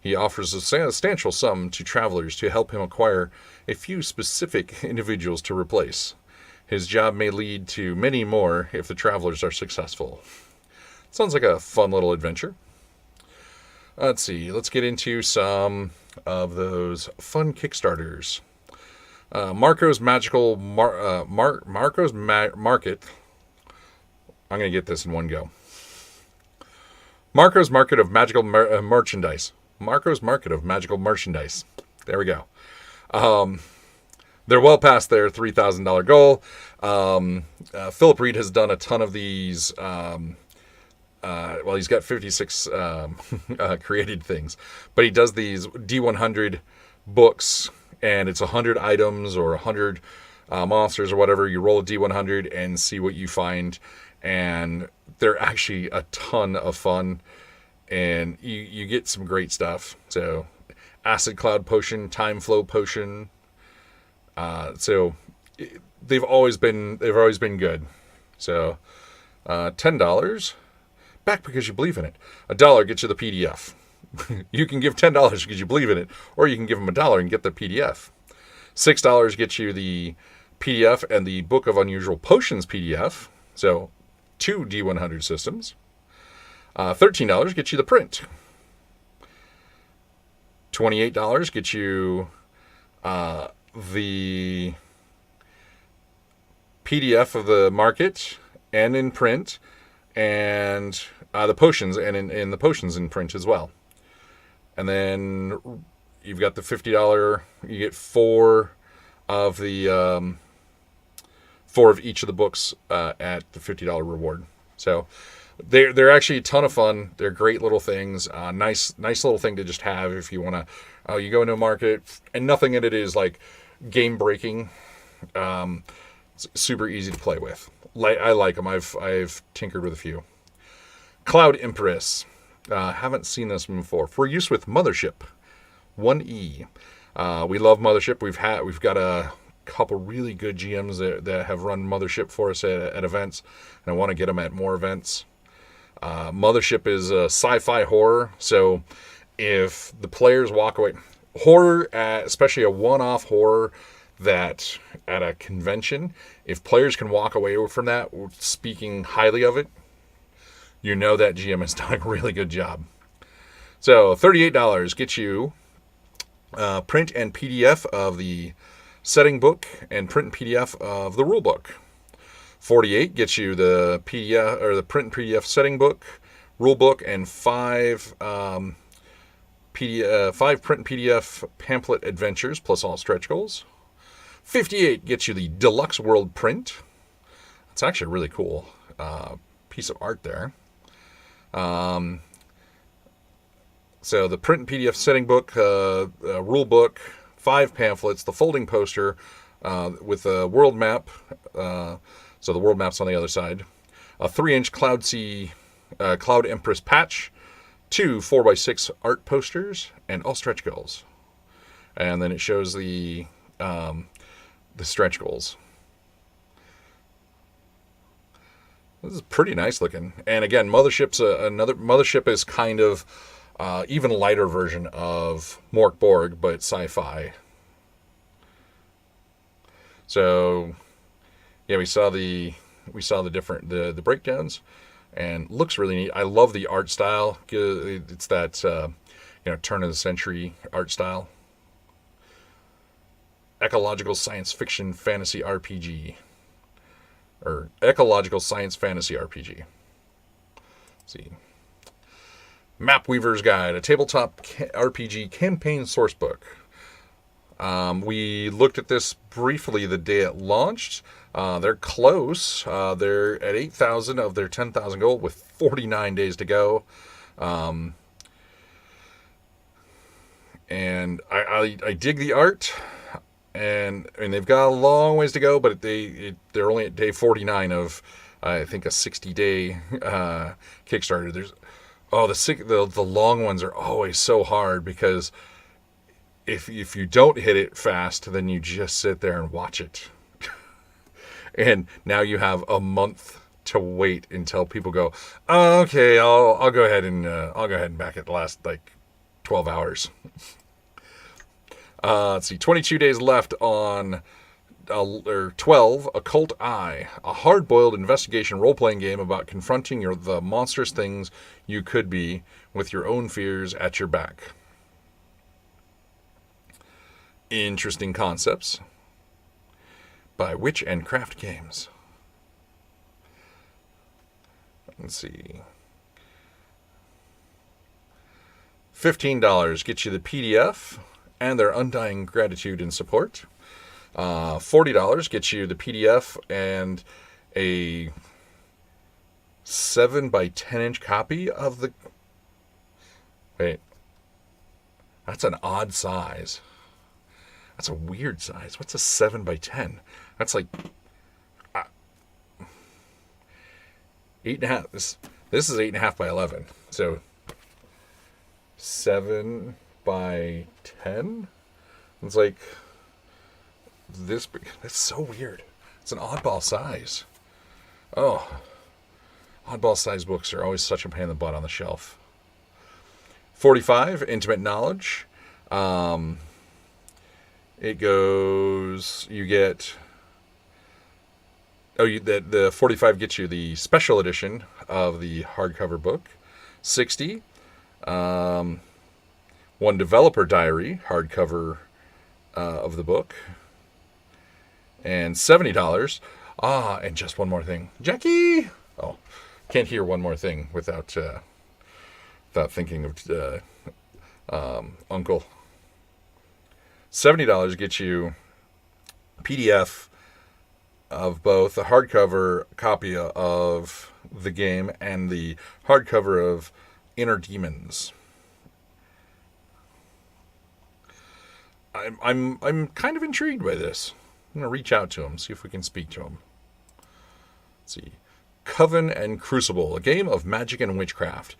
He offers a substantial sum to travelers to help him acquire a few specific individuals to replace. His job may lead to many more if the travelers are successful. Sounds like a fun little adventure. Let's see. Let's get into some of those fun Kickstarters. Marco's Magical Marco's Market. I'm going to get this in one go. Marco's Market of Magical Merchandise. Marco's Market of Magical Merchandise. There we go. They're well past their $3,000 goal. Philip Reed has done a ton of these. He's got 56 created things. But he does these D100 books, and it's 100 items or 100 monsters or whatever. You roll a D100 and see what you find. And they're actually a ton of fun, and you get some great stuff. So, Acid Cloud Potion, Time Flow Potion. So they've always been good. So, $10. back because you believe in it. $1 gets you the PDF. You can give $10 because you believe in it, or you can give them $1 and get the PDF. $6 gets you the PDF and the Book of Unusual Potions PDF. So 2 D100 systems. $13 gets you the print. $28 gets you the PDF of the market and in print, and the potions and in the potions in print as well. And then you've got the $50. You get 4 of the 4 of each of the books at the $50 reward. So they're actually a ton of fun. They're great little things. Nice little thing to just have if you want to. You go into a market and nothing in it is like game breaking. It's super easy to play with. I like them. I've tinkered with a few. Cloud Empress. Haven't seen this one before. For use with Mothership 1E. We love Mothership. We've got a couple really good GMs that have run Mothership for us at events, and I want to get them at more events. Mothership is a sci-fi horror, so if the players walk away, horror, especially a one-off horror that at a convention, if players can walk away from that speaking highly of it, you know that GM has done a really good job. So $38 gets you print and PDF of the setting book and print and PDF of the rule book. $48 gets you the PDF or the print and PDF setting book, rule book, and 5 print and PDF pamphlet adventures plus all stretch goals. $58 gets you the deluxe world print. It's actually a really cool piece of art there. So the print and PDF setting book, rule book, 5 pamphlets, the folding poster with a world map. So the world map's on the other side. A 3-inch Cloud Empress patch, 2 4x6 art posters, and all stretch goals. And then it shows the stretch goals. This is pretty nice looking. And again, Mothership is kind of even lighter version of Mork Borg, but sci-fi. So yeah, we saw the different the breakdowns, and looks really neat. I love the art style. It's that turn of the century art style. Ecological science fiction fantasy RPG. Or ecological science fantasy RPG. Let's see. Map Weaver's Guide, a tabletop RPG campaign sourcebook. We looked at this briefly the day it launched. They're close. They're at 8,000 of their 10,000 goal with 49 days to go. And I dig the art. And they've got a long ways to go, but they're only at day 49 of, I think, a 60-day Kickstarter. The long ones are always so hard because if you don't hit it fast, then you just sit there and watch it. And now you have a month to wait until people go, oh, okay, I'll go ahead and back it the last 12 hours. Let's see, 22 days left on 12, Occult Eye, a hard-boiled investigation role-playing game about confronting the monstrous things you could be with your own fears at your back. Interesting concepts by Witch and Craft Games. Let's see. $15 gets you the PDF and their undying gratitude and support. $40 gets you the PDF and a 7 by 10 inch copy of the... Wait. That's an odd size. That's a weird size. What's a 7 by 10? That's like... 8.5. This is 8.5 by 11. So 7 by 10? It's like this big. That's so weird. It's an oddball size. Oh, Oddball size books are always such a pain in the butt on the shelf. 45, Intimate Knowledge. It goes, you get, the 45 gets you the special edition of the hardcover book. 60, One Developer Diary, hardcover of the book. And $70. And just one more thing. Jackie! Oh, can't hear one more thing without thinking of Uncle. $70 gets you PDF of both the hardcover copy of the game and the hardcover of Inner Demons. I'm kind of intrigued by this. I'm gonna reach out to him, see if we can speak to him. Let's see. Coven and Crucible, a game of magic and witchcraft.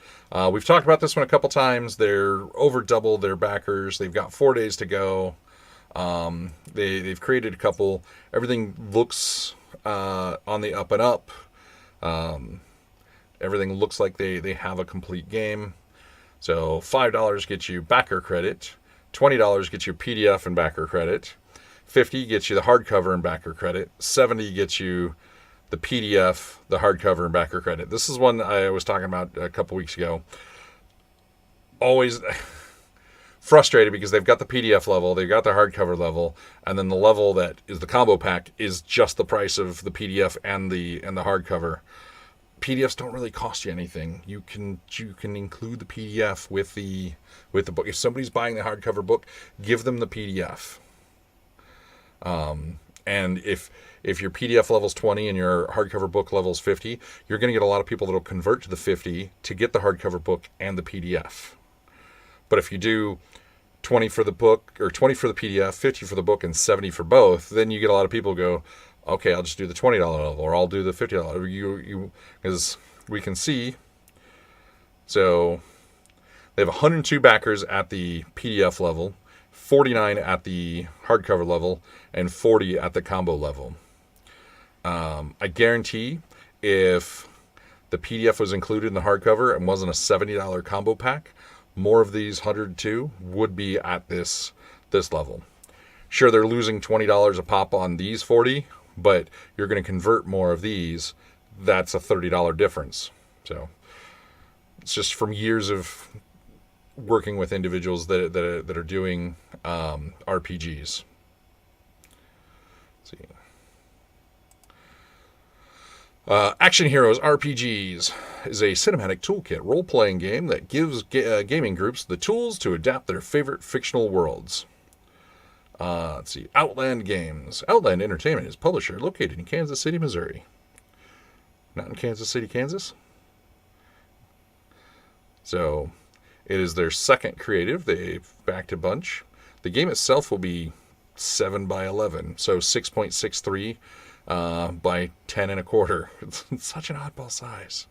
We've talked about this one a couple times. They're over double their backers. They've got 4 days to go. They've created a couple. Everything looks on the up and up. Everything looks like they have a complete game. So $5 gets you backer credit. $20 gets you PDF and backer credit. $50 gets you the hardcover and backer credit. $70 gets you the PDF, the hardcover, and backer credit. This is one I was talking about a couple weeks ago. Always frustrated because they've got the PDF level, they've got the hardcover level, and then the level that is the combo pack is just the price of the PDF and the hardcover. PDFs don't really cost you anything. You can include the PDF with the book. If somebody's buying the hardcover book, give them the PDF. And if your PDF level's 20 and your hardcover book level's 50, you're going to get a lot of people that will convert to the 50 to get the hardcover book and the PDF. But if you do 20 for the book, or 20 for the PDF, 50 for the book, and 70 for both, then you get a lot of people who go, okay, I'll just do the $20 level, or I'll do the $50. Because we can see, so they have 102 backers at the PDF level, 49 at the hardcover level, and 40 at the combo level. I guarantee if the PDF was included in the hardcover and wasn't a $70 combo pack, more of these 102 would be at this level. Sure, they're losing $20 a pop on these 40, but you're going to convert more of these. That's a $30 difference. So it's just from years of working with individuals that are doing RPGs. Let's see. Action Heroes RPGs is a cinematic toolkit role-playing game that gives gaming groups the tools to adapt their favorite fictional worlds. Let's see. Outland Games. Outland Entertainment is publisher located in Kansas City, Missouri. Not in Kansas City, Kansas. So it is their second creative. They've backed a bunch. The game itself will be 7 by 11, so 6.63 by 10 and a quarter. It's such an oddball size.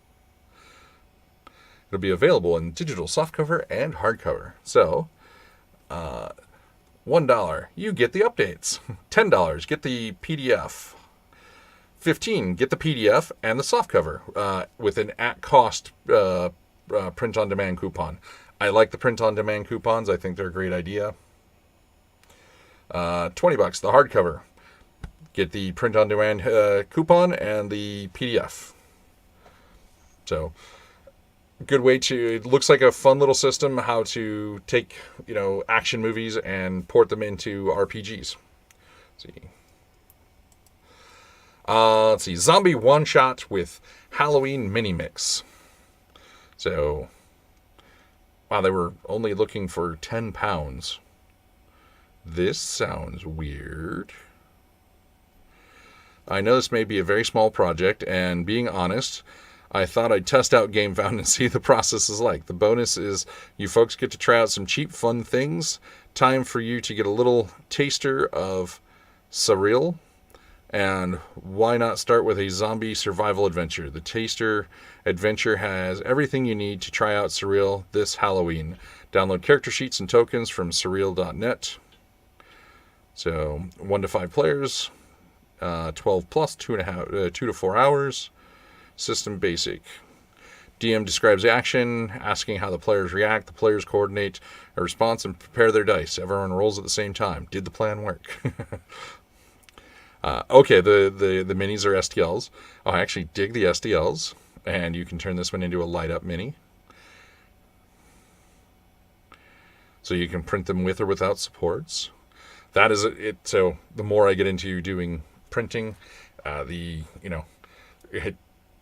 It'll be available in digital softcover and hardcover. So, $1, you get the updates. $10, get the PDF. $15, get the PDF and the softcover with an at-cost print-on-demand coupon. I like the print-on-demand coupons. I think they're a great idea. $20, the hardcover. Get the print-on-demand coupon and the PDF. So, good way to... It looks like a fun little system how to take, action movies and port them into RPGs. Let's see. Zombie one-shot with Halloween mini-mix. So, wow, they were only looking for £10. This sounds weird. I know this may be a very small project, and being honest, I thought I'd test out GameFound and see the process is like. The bonus is you folks get to try out some cheap, fun things. Time for you to get a little taster of Surreal. And why not start with a zombie survival adventure? The Taster Adventure has everything you need to try out Surreal this Halloween. Download character sheets and tokens from surreal.net. So 1 to 5 players, 12 plus, 2 to 4 hours. System basic. DM describes the action, asking how the players react. The players coordinate a response and prepare their dice. Everyone rolls at the same time. Did the plan work? Okay, the minis are STLs. Oh, I actually dig the STLs, and you can turn this one into a light-up mini. So you can print them with or without supports. That is it. So the more I get into doing printing,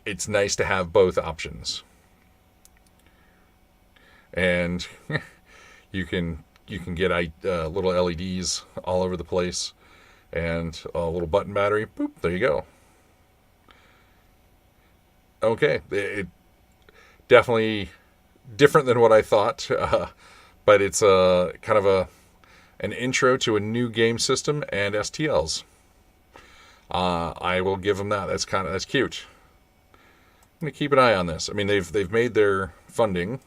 it's nice to have both options. And you can get little LEDs all over the place, and a little button battery. Boop, there you go. Okay, it definitely different than what I thought, but it's kind of an intro to a new game system and STLs. I will give them that. That's cute. I'm gonna keep an eye on this. I mean, they've made their funding.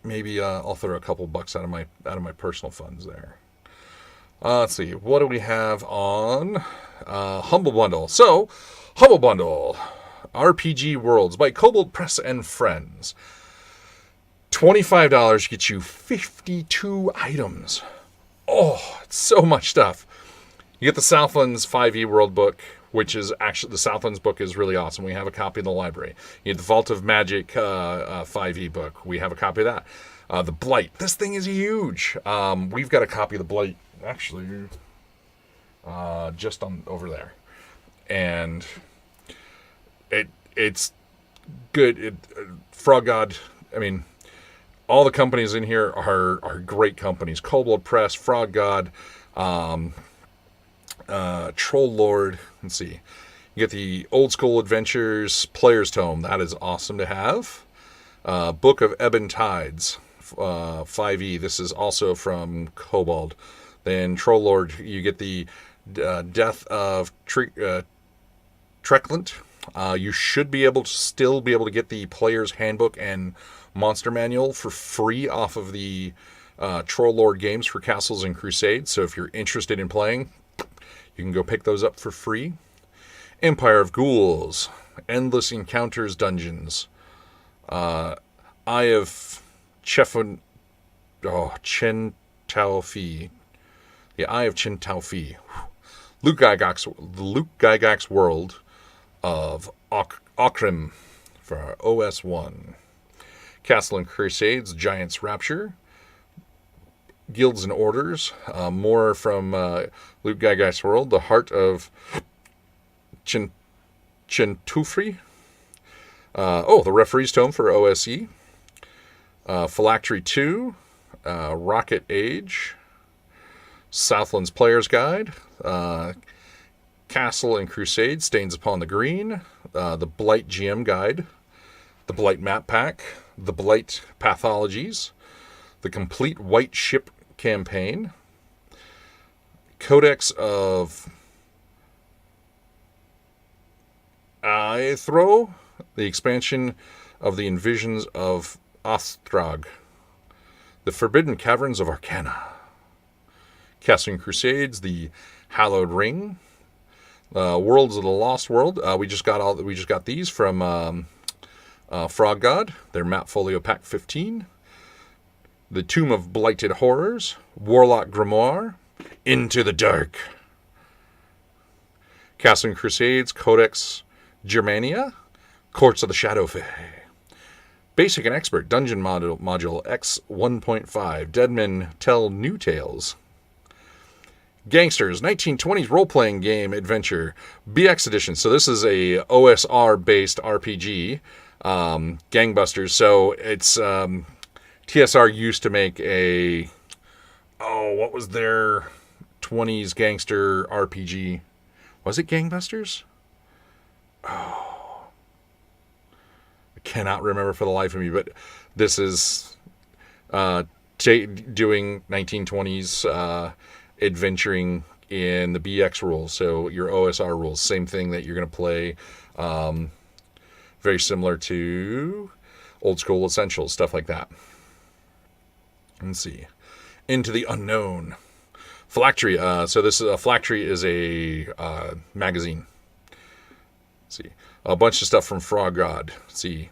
Maybe I'll throw a couple bucks out of my personal funds there. Let's see, what do we have on Humble Bundle? So, Humble Bundle, RPG Worlds by Kobold Press and Friends. $25 gets you 52 items. Oh, it's so much stuff. You get the Southlands 5e World Book, which is actually, the Southlands book is really awesome. We have a copy in the library. You get the Vault of Magic 5e book. We have a copy of that. The Blight. This thing is huge. We've got a copy of the Blight, actually, just on over there. And it's good. Frog God, I mean, all the companies in here are great companies. Kobold Press, Frog God, Troll Lord. Let's see. You get the Old School Adventures Player's Tome. That is awesome to have. Book of Ebon Tides, 5e. This is also from Kobold. Then Troll Lord, you get the Death of Treklant. You should be able to get the Player's Handbook and Monster Manual for free off of the Troll Lord games for Castles and Crusades. So if you're interested in playing, you can go pick those up for free. Empire of Ghouls, Endless Encounters Dungeons, Eye of Chen Tao Fi, the Eye of Chen Tao Fi, Luke Gygax's World of Okrim for OS1, Castle and Crusades, Giant's Rapture, Guilds and Orders, more from Luke Gygax's World, the Heart of Chintufri, the Referee's Tome for OSE, Phylactery 2, Rocket Age, Southlands Player's Guide, Castle and Crusade, Stains Upon the Green, the Blight GM Guide, the Blight Map Pack, the Blight Pathologies, the Complete White Ship Campaign, Codex of Aethro, the expansion of the Invisions of Ostrog, the Forbidden Caverns of Arcana, Castle and Crusades, the Hallowed Ring, Worlds of the Lost World. We just got these from Frog God, their Map Folio Pack 15. The Tomb of Blighted Horrors, Warlock Grimoire, Into the Dark, Castle and Crusades, Codex Germania, Courts of the Shadow Fae, Basic and Expert Dungeon Module X 1.5, Deadmen Tell New Tales, Gangsters 1920s Role-Playing Game Adventure, BX Edition. So this is a OSR-based RPG, Gangbusters. So it's... TSR used to make what was their 20s gangster RPG? Was it Gangbusters? Oh, I cannot remember for the life of me, but this is doing 1920s adventuring in the BX rules. So your OSR rules, same thing that you're going to play. Very similar to Old School Essentials, stuff like that. Let's see. Into the Unknown. Phylactery. So this is a Phylactery is a magazine. Let's see, a bunch of stuff from Frog God. Let's see,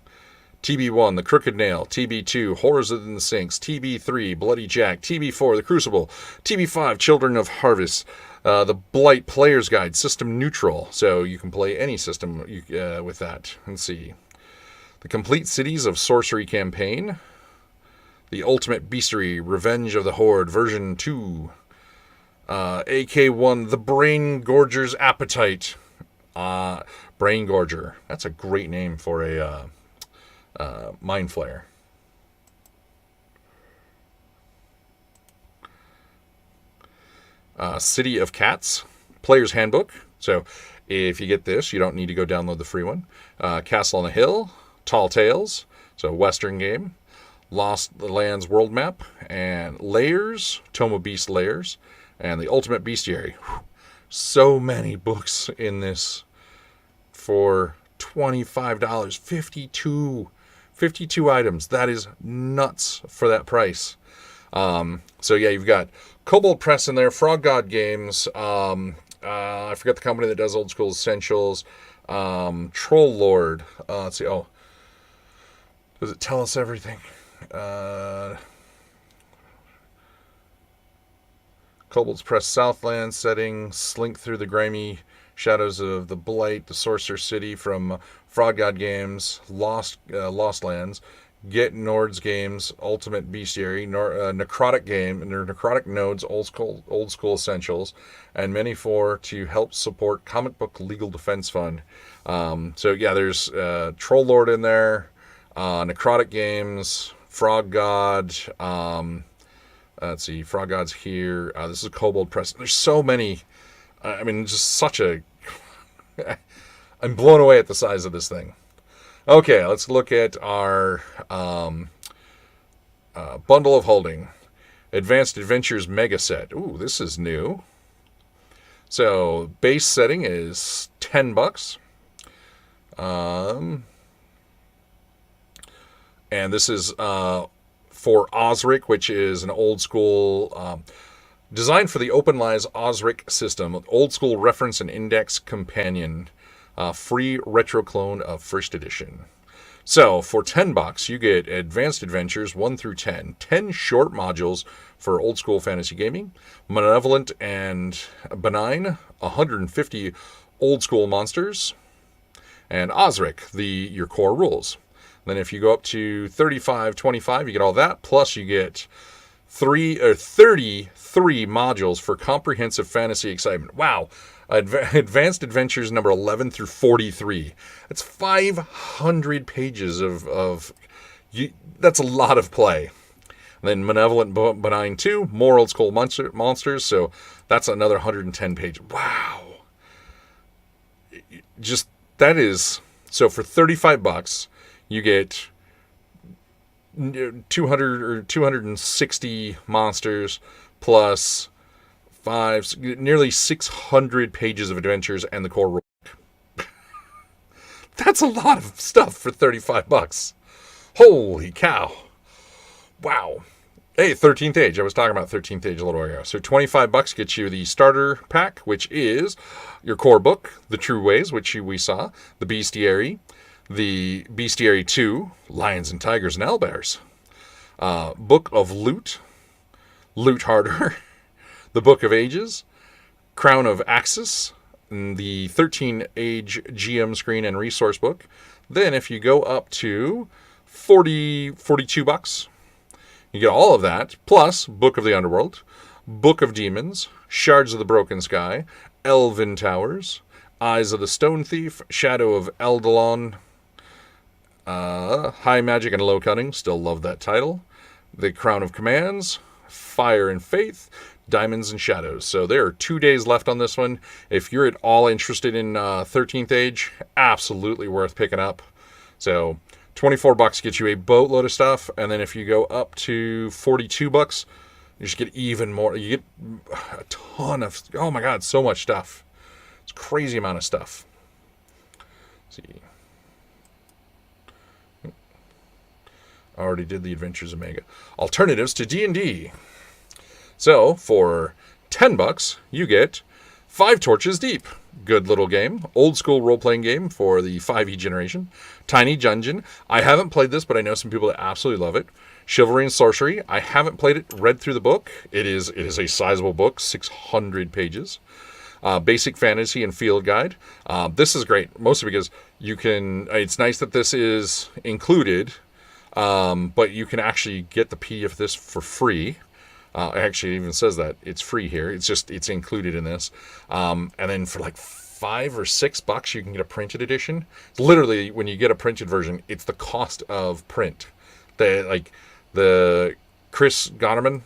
TB1, The Crooked Nail, TB2, Horrors in the Sinks, TB3, Bloody Jack, TB4, The Crucible, TB5, Children of Harvest, the Blight Player's Guide, System Neutral, so you can play any system with that. Let's see, The Complete Cities of Sorcery Campaign, The Ultimate Beastery, Revenge of the Horde, version 2, AK1, The Brain Gorger's Appetite, Brain Gorger. That's a great name for a Mind Flayer. City of Cats, Player's Handbook. So if you get this, you don't need to go download the free one. Castle on the Hill, Tall Tales, so Western game. Lost Lands World Map, and Layers, Tome of Beast Layers, and the Ultimate Bestiary. Whew. So many books in this for $25. 52 items. That is nuts for that price. So yeah, you've got Kobold Press in there, Frog God Games, I forget the company that does Old School Essentials, Troll Lord, let's see, oh, does it tell us everything? Kobold's Press Southland setting, Slink Through the Grimy Shadows of the Blight, The Sorcerer City from Frog God Games, Lost Lands, Get Nord's Games, Ultimate Bestiary, Necrotic Game, and their Necrotic Nodes, Old School Essentials, and many more to help support Comic Book Legal Defense Fund. So yeah, there's Troll Lord in there, Necrotic Games, Frog God. Let's see, Frog God's here. This is Kobold Press. There's so many. I mean, just such a. I'm blown away at the size of this thing. Okay, let's look at our bundle of holding. Advanced Adventures Mega Set. Ooh, this is new. So base setting is $10. And this is for Osric, which is an old school, designed for the Open Lies Osric system, old school reference and index companion, free retro clone of first edition. So for $10, you get Advanced Adventures 1 through 10, 10 short modules for old school fantasy gaming, Malevolent and Benign, 150 old school monsters, and Osric, your core rules. Then if you go up to $35.25, you get all that, plus you get 33 modules for comprehensive fantasy excitement. Wow. Advanced Adventures number 11 through 43. That's 500 pages of that's a lot of play. And then Malevolent Benign 2, more old school monsters, so that's another 110 pages. Wow. Just, that is, so for $35, you get 200 or 260 monsters plus nearly 600 pages of adventures and the core rule. That's a lot of stuff for $35. Holy cow. Wow. Hey, 13th Age. I was talking about 13th Age a little ago. So $25 gets you the starter pack, which is your core book, The True Ways, which we saw, the Bestiary, the Bestiary 2, Lions and Tigers and Owlbears, Book of Loot, Loot Harder, the Book of Ages, Crown of Axis, the 13 Age GM screen and resource book. Then if you go up to $42, you get all of that, plus Book of the Underworld, Book of Demons, Shards of the Broken Sky, Elven Towers, Eyes of the Stone Thief, Shadow of Eldalon, High Magic and Low Cunning, still love that title, The Crown of Commands, Fire and Faith, Diamonds and Shadows. So there are 2 days left on this one. If you're at all interested in 13th Age, absolutely worth picking up. So $24 gets you a boatload of stuff, and then if you go up to $42, you just get even more. You get a ton of, oh my god, so much stuff. It's a crazy amount of stuff. Let's see. Already did the Adventures of Mega. Alternatives to D&D. So for $10, you get Five Torches Deep. Good little game. Old school role-playing game for the 5e generation. Tiny Dungeon. I haven't played this, but I know some people that absolutely love it. Chivalry and Sorcery. I haven't played it. Read through the book. It is a sizable book, 600 pages. Basic Fantasy and Field Guide. This is great, mostly because you can. It's nice that this is included, but you can actually get the PDF of this for free. Actually, it even says that it's free here. It's included in this. And then for like $5 or $6, you can get a printed edition. Literally, when you get a printed version, it's the cost of print. The Chris Gonerman,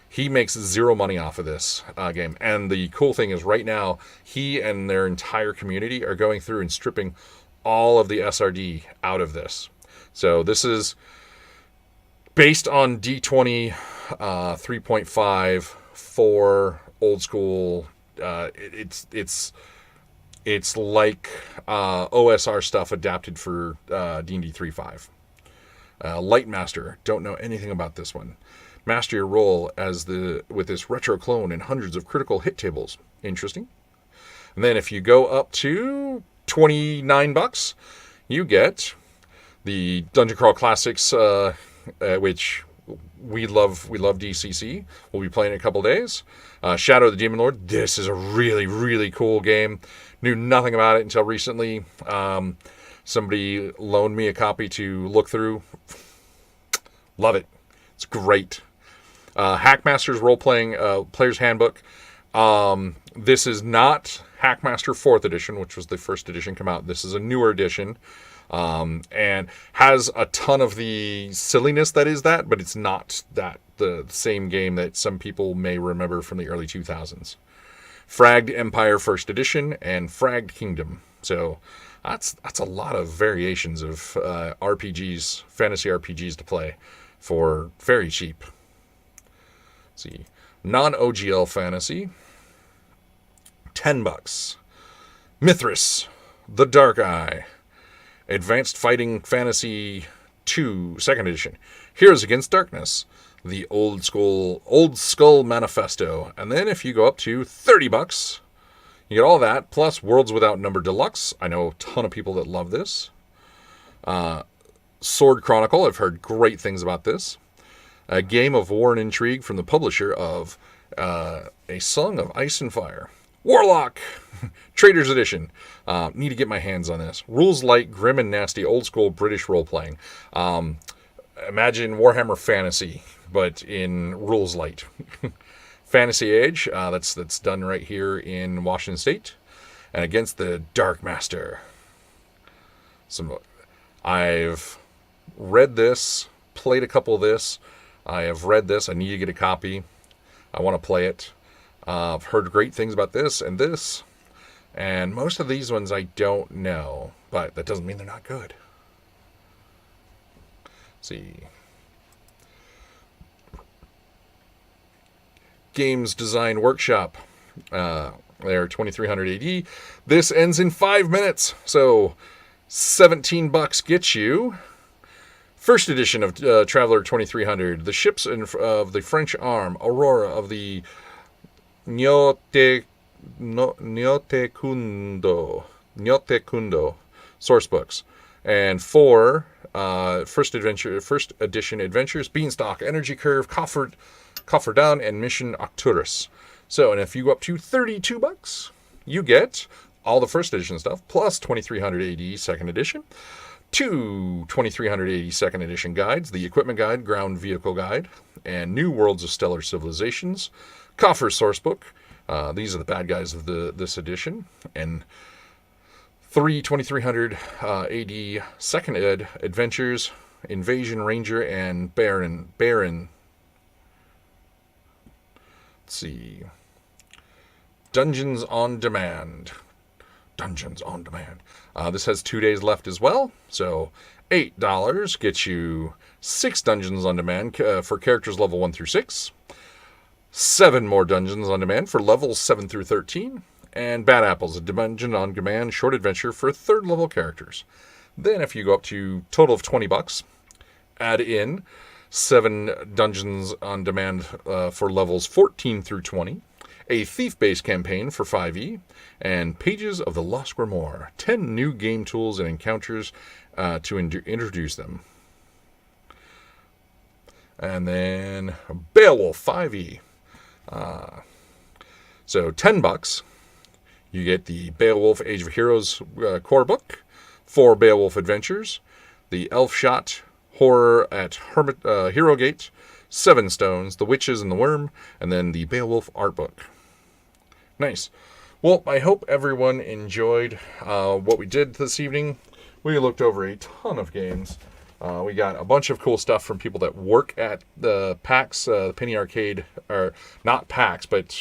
he makes zero money off of this game. And the cool thing is right now, he and their entire community are going through and stripping all of the SRD out of this. So this is based on D20 3.5 for old school. It's like OSR stuff adapted for D&D 3.5. Lightmaster, don't know anything about this one. Master your role with this retro clone and hundreds of critical hit tables. Interesting. And then if you go up to $29, you get the Dungeon Crawl Classics, which we love DCC. We'll be playing in a couple days. Shadow of the Demon Lord. This is a really, really cool game. Knew nothing about it until recently. Somebody loaned me a copy to look through. Love it. It's great. Hackmaster's Role-Playing Player's Handbook. This is not Hackmaster 4th edition, which was the first edition come out. This is a newer edition. And has a ton of the silliness that is that, but it's not the same game that some people may remember from the early 2000s. Fragged Empire 1st edition and Fragged Kingdom. So that's a lot of variations of RPGs, fantasy RPGs to play for very cheap. Let's see, non-OGL fantasy, $10. Mithras, The Dark Eye. Advanced Fighting Fantasy 2, 2nd edition. Heroes Against Darkness. The Old Skull Manifesto. And then if you go up to $30, you get all that, plus Worlds Without Number Deluxe. I know a ton of people that love this. Sword Chronicle. I've heard great things about this. A Game of War and Intrigue from the publisher of A Song of Ice and Fire. Warlock, Trader's Edition. Need to get my hands on this. Rules light, grim and nasty, old school British role-playing. Imagine Warhammer Fantasy, but in rules light. Fantasy Age, that's done right here in Washington State. And against the Dark Master. I've read this, played a couple of this. I have read this. I need to get a copy. I want to play it. I've heard great things about this and this. And most of these ones I don't know. But that doesn't mean they're not good. Let's see. Games Design Workshop. They're 2300 AD. This ends in 5 minutes. So $17 gets you first edition of Traveller 2300. The ships of the French arm. Aurora of the Nyote Kundo source books. And 4 first edition adventures. Beanstalk, Energy Curve, Coffer Down, and Mission Arcturus. So, and if you go up to $32, you get all the first edition stuff, plus 2300 AD 2nd edition, 2 2300 AD 2nd edition guides, the Equipment Guide, Ground Vehicle Guide, and New Worlds of Stellar Civilizations, Coffer Sourcebook. These are the bad guys of this edition, and 3 2300 AD 2nd ed adventures, Invasion Ranger, and Baron. Let's see. Dungeons on Demand. This has 2 days left as well. So $8 gets you 6 Dungeons on Demand for characters level 1 through 6. 7 more Dungeons on Demand for levels 7 through 13. And Bad Apples, a Dungeon on Demand short adventure for 3rd level characters. Then if you go up to total of $20, add in 7 Dungeons on Demand for levels 14 through 20. a thief-based campaign for 5e, and Pages of the Lost Grimoire, 10 new game tools and encounters to introduce them. And then Beowulf 5e. So $10, you get the Beowulf Age of Heroes core book, 4 Beowulf Adventures, the Elfshot Horror at Hero Gate, 7 Stones, The Witches and the Worm, and then the Beowulf art book. Nice. Well, I hope everyone enjoyed what we did this evening. We looked over a ton of games. We got a bunch of cool stuff from people that work at the PAX, the Penny Arcade, or not PAX, but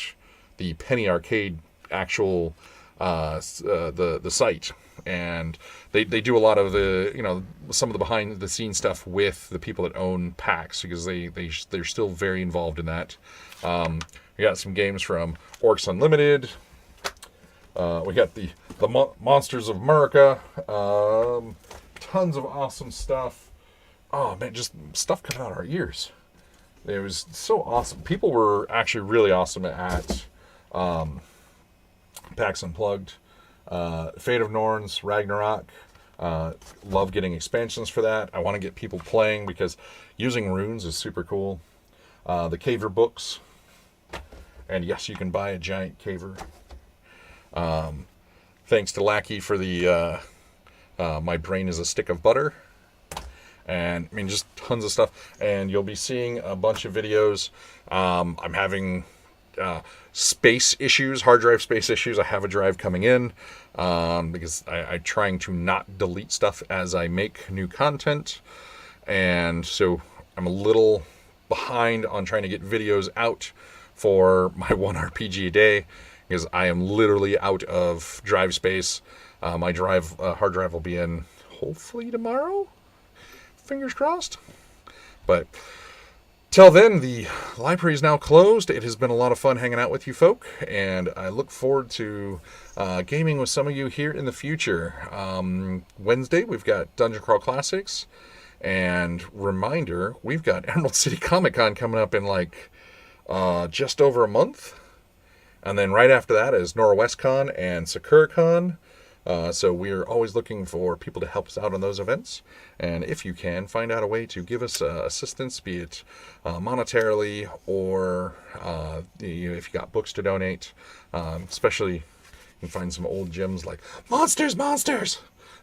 the Penny Arcade actual the site. And they do a lot of the, some of the behind the scenes stuff with the people that own PAX, because they're still very involved in that. We got some games from Orcs Unlimited. We got the Monsters of America. Tons of awesome stuff. Oh man, just stuff coming out of our ears. It was so awesome. People were actually really awesome at PAX Unplugged. Fate of Norns, Ragnarok. Love getting expansions for that. I want to get people playing because using runes is super cool. The Caver books. And yes, you can buy a giant caver. Thanks to Lackey for the My Brain is a Stick of Butter. And I mean, just tons of stuff. And you'll be seeing a bunch of videos. I'm having space issues, hard drive space issues. I have a drive coming in because I'm trying to not delete stuff as I make new content. And so I'm a little behind on trying to get videos out for my one RPG a day because I am literally out of drive space. My hard drive will be in hopefully tomorrow. Fingers crossed. But till then, the library is now closed. It has been a lot of fun hanging out with you folk, and I look forward to gaming with some of you here in the future. Wednesday, we've got Dungeon Crawl Classics, and reminder, we've got Emerald City Comic Con coming up in just over a month. And then right after that is NorwestCon and SakuraCon. So we're always looking for people to help us out on those events. And if you can, find out a way to give us assistance, be it monetarily or if you got books to donate. Especially, you can find some old gems like Monsters! This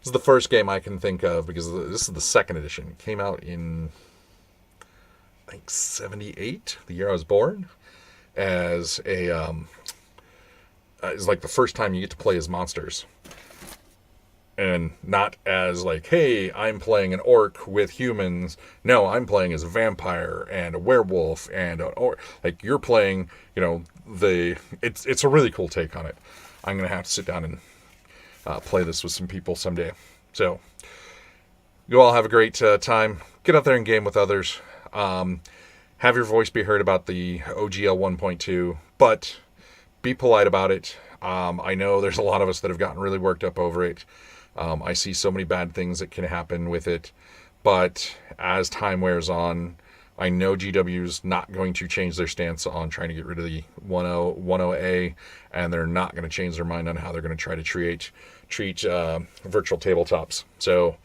is the first game I can think of because this is the second edition. It came out in, I think, 78, the year I was born, as a... it's like the first time you get to play as monsters. And not as hey, I'm playing an orc with humans. No, I'm playing as a vampire and a werewolf and you're playing, it's a really cool take on it. I'm going to have to sit down and play this with some people someday. So, you all have a great time. Get out there and game with others. Have your voice be heard about the OGL 1.2, but be polite about it. I know there's a lot of us that have gotten really worked up over it. I see so many bad things that can happen with it, but as time wears on, I know GW's not going to change their stance on trying to get rid of the 10A, and they're not going to change their mind on how they're going to try to treat virtual tabletops. So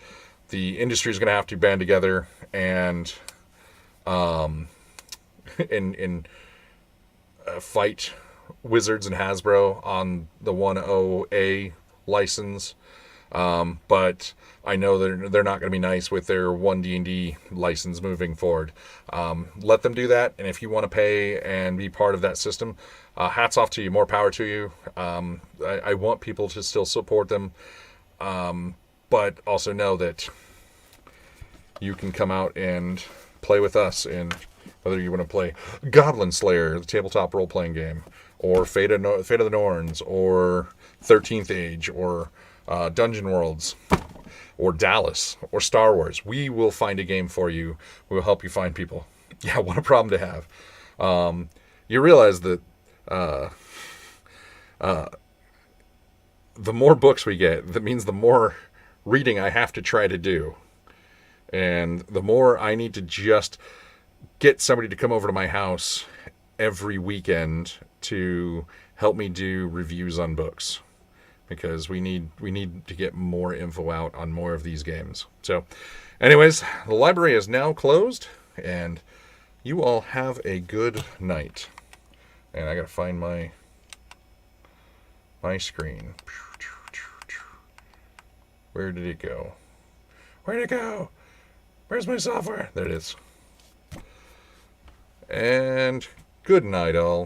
the industry is going to have to band together and fight Wizards and Hasbro on the 10A license. But I know they're not going to be nice with their 1D&D license moving forward. Let them do that, and if you want to pay and be part of that system, hats off to you, more power to you. I want people to still support them, but also know that you can come out and play with us, and whether you want to play Goblin Slayer, the tabletop role-playing game, or Fate of the Norns, or 13th Age, or Dungeon Worlds, or Dallas, or Star Wars. We will find a game for you. We will help you find people. Yeah, what a problem to have. You realize that the more books we get, that means the more reading I have to try to do. And the more I need to just get somebody to come over to my house every weekend to help me do reviews on books, because we need to get more info out on more of these games. So, anyways, the library is now closed, and you all have a good night. And I gotta find my screen. Where did it go? Where'd it go? Where's my software? There it is. And good night, all.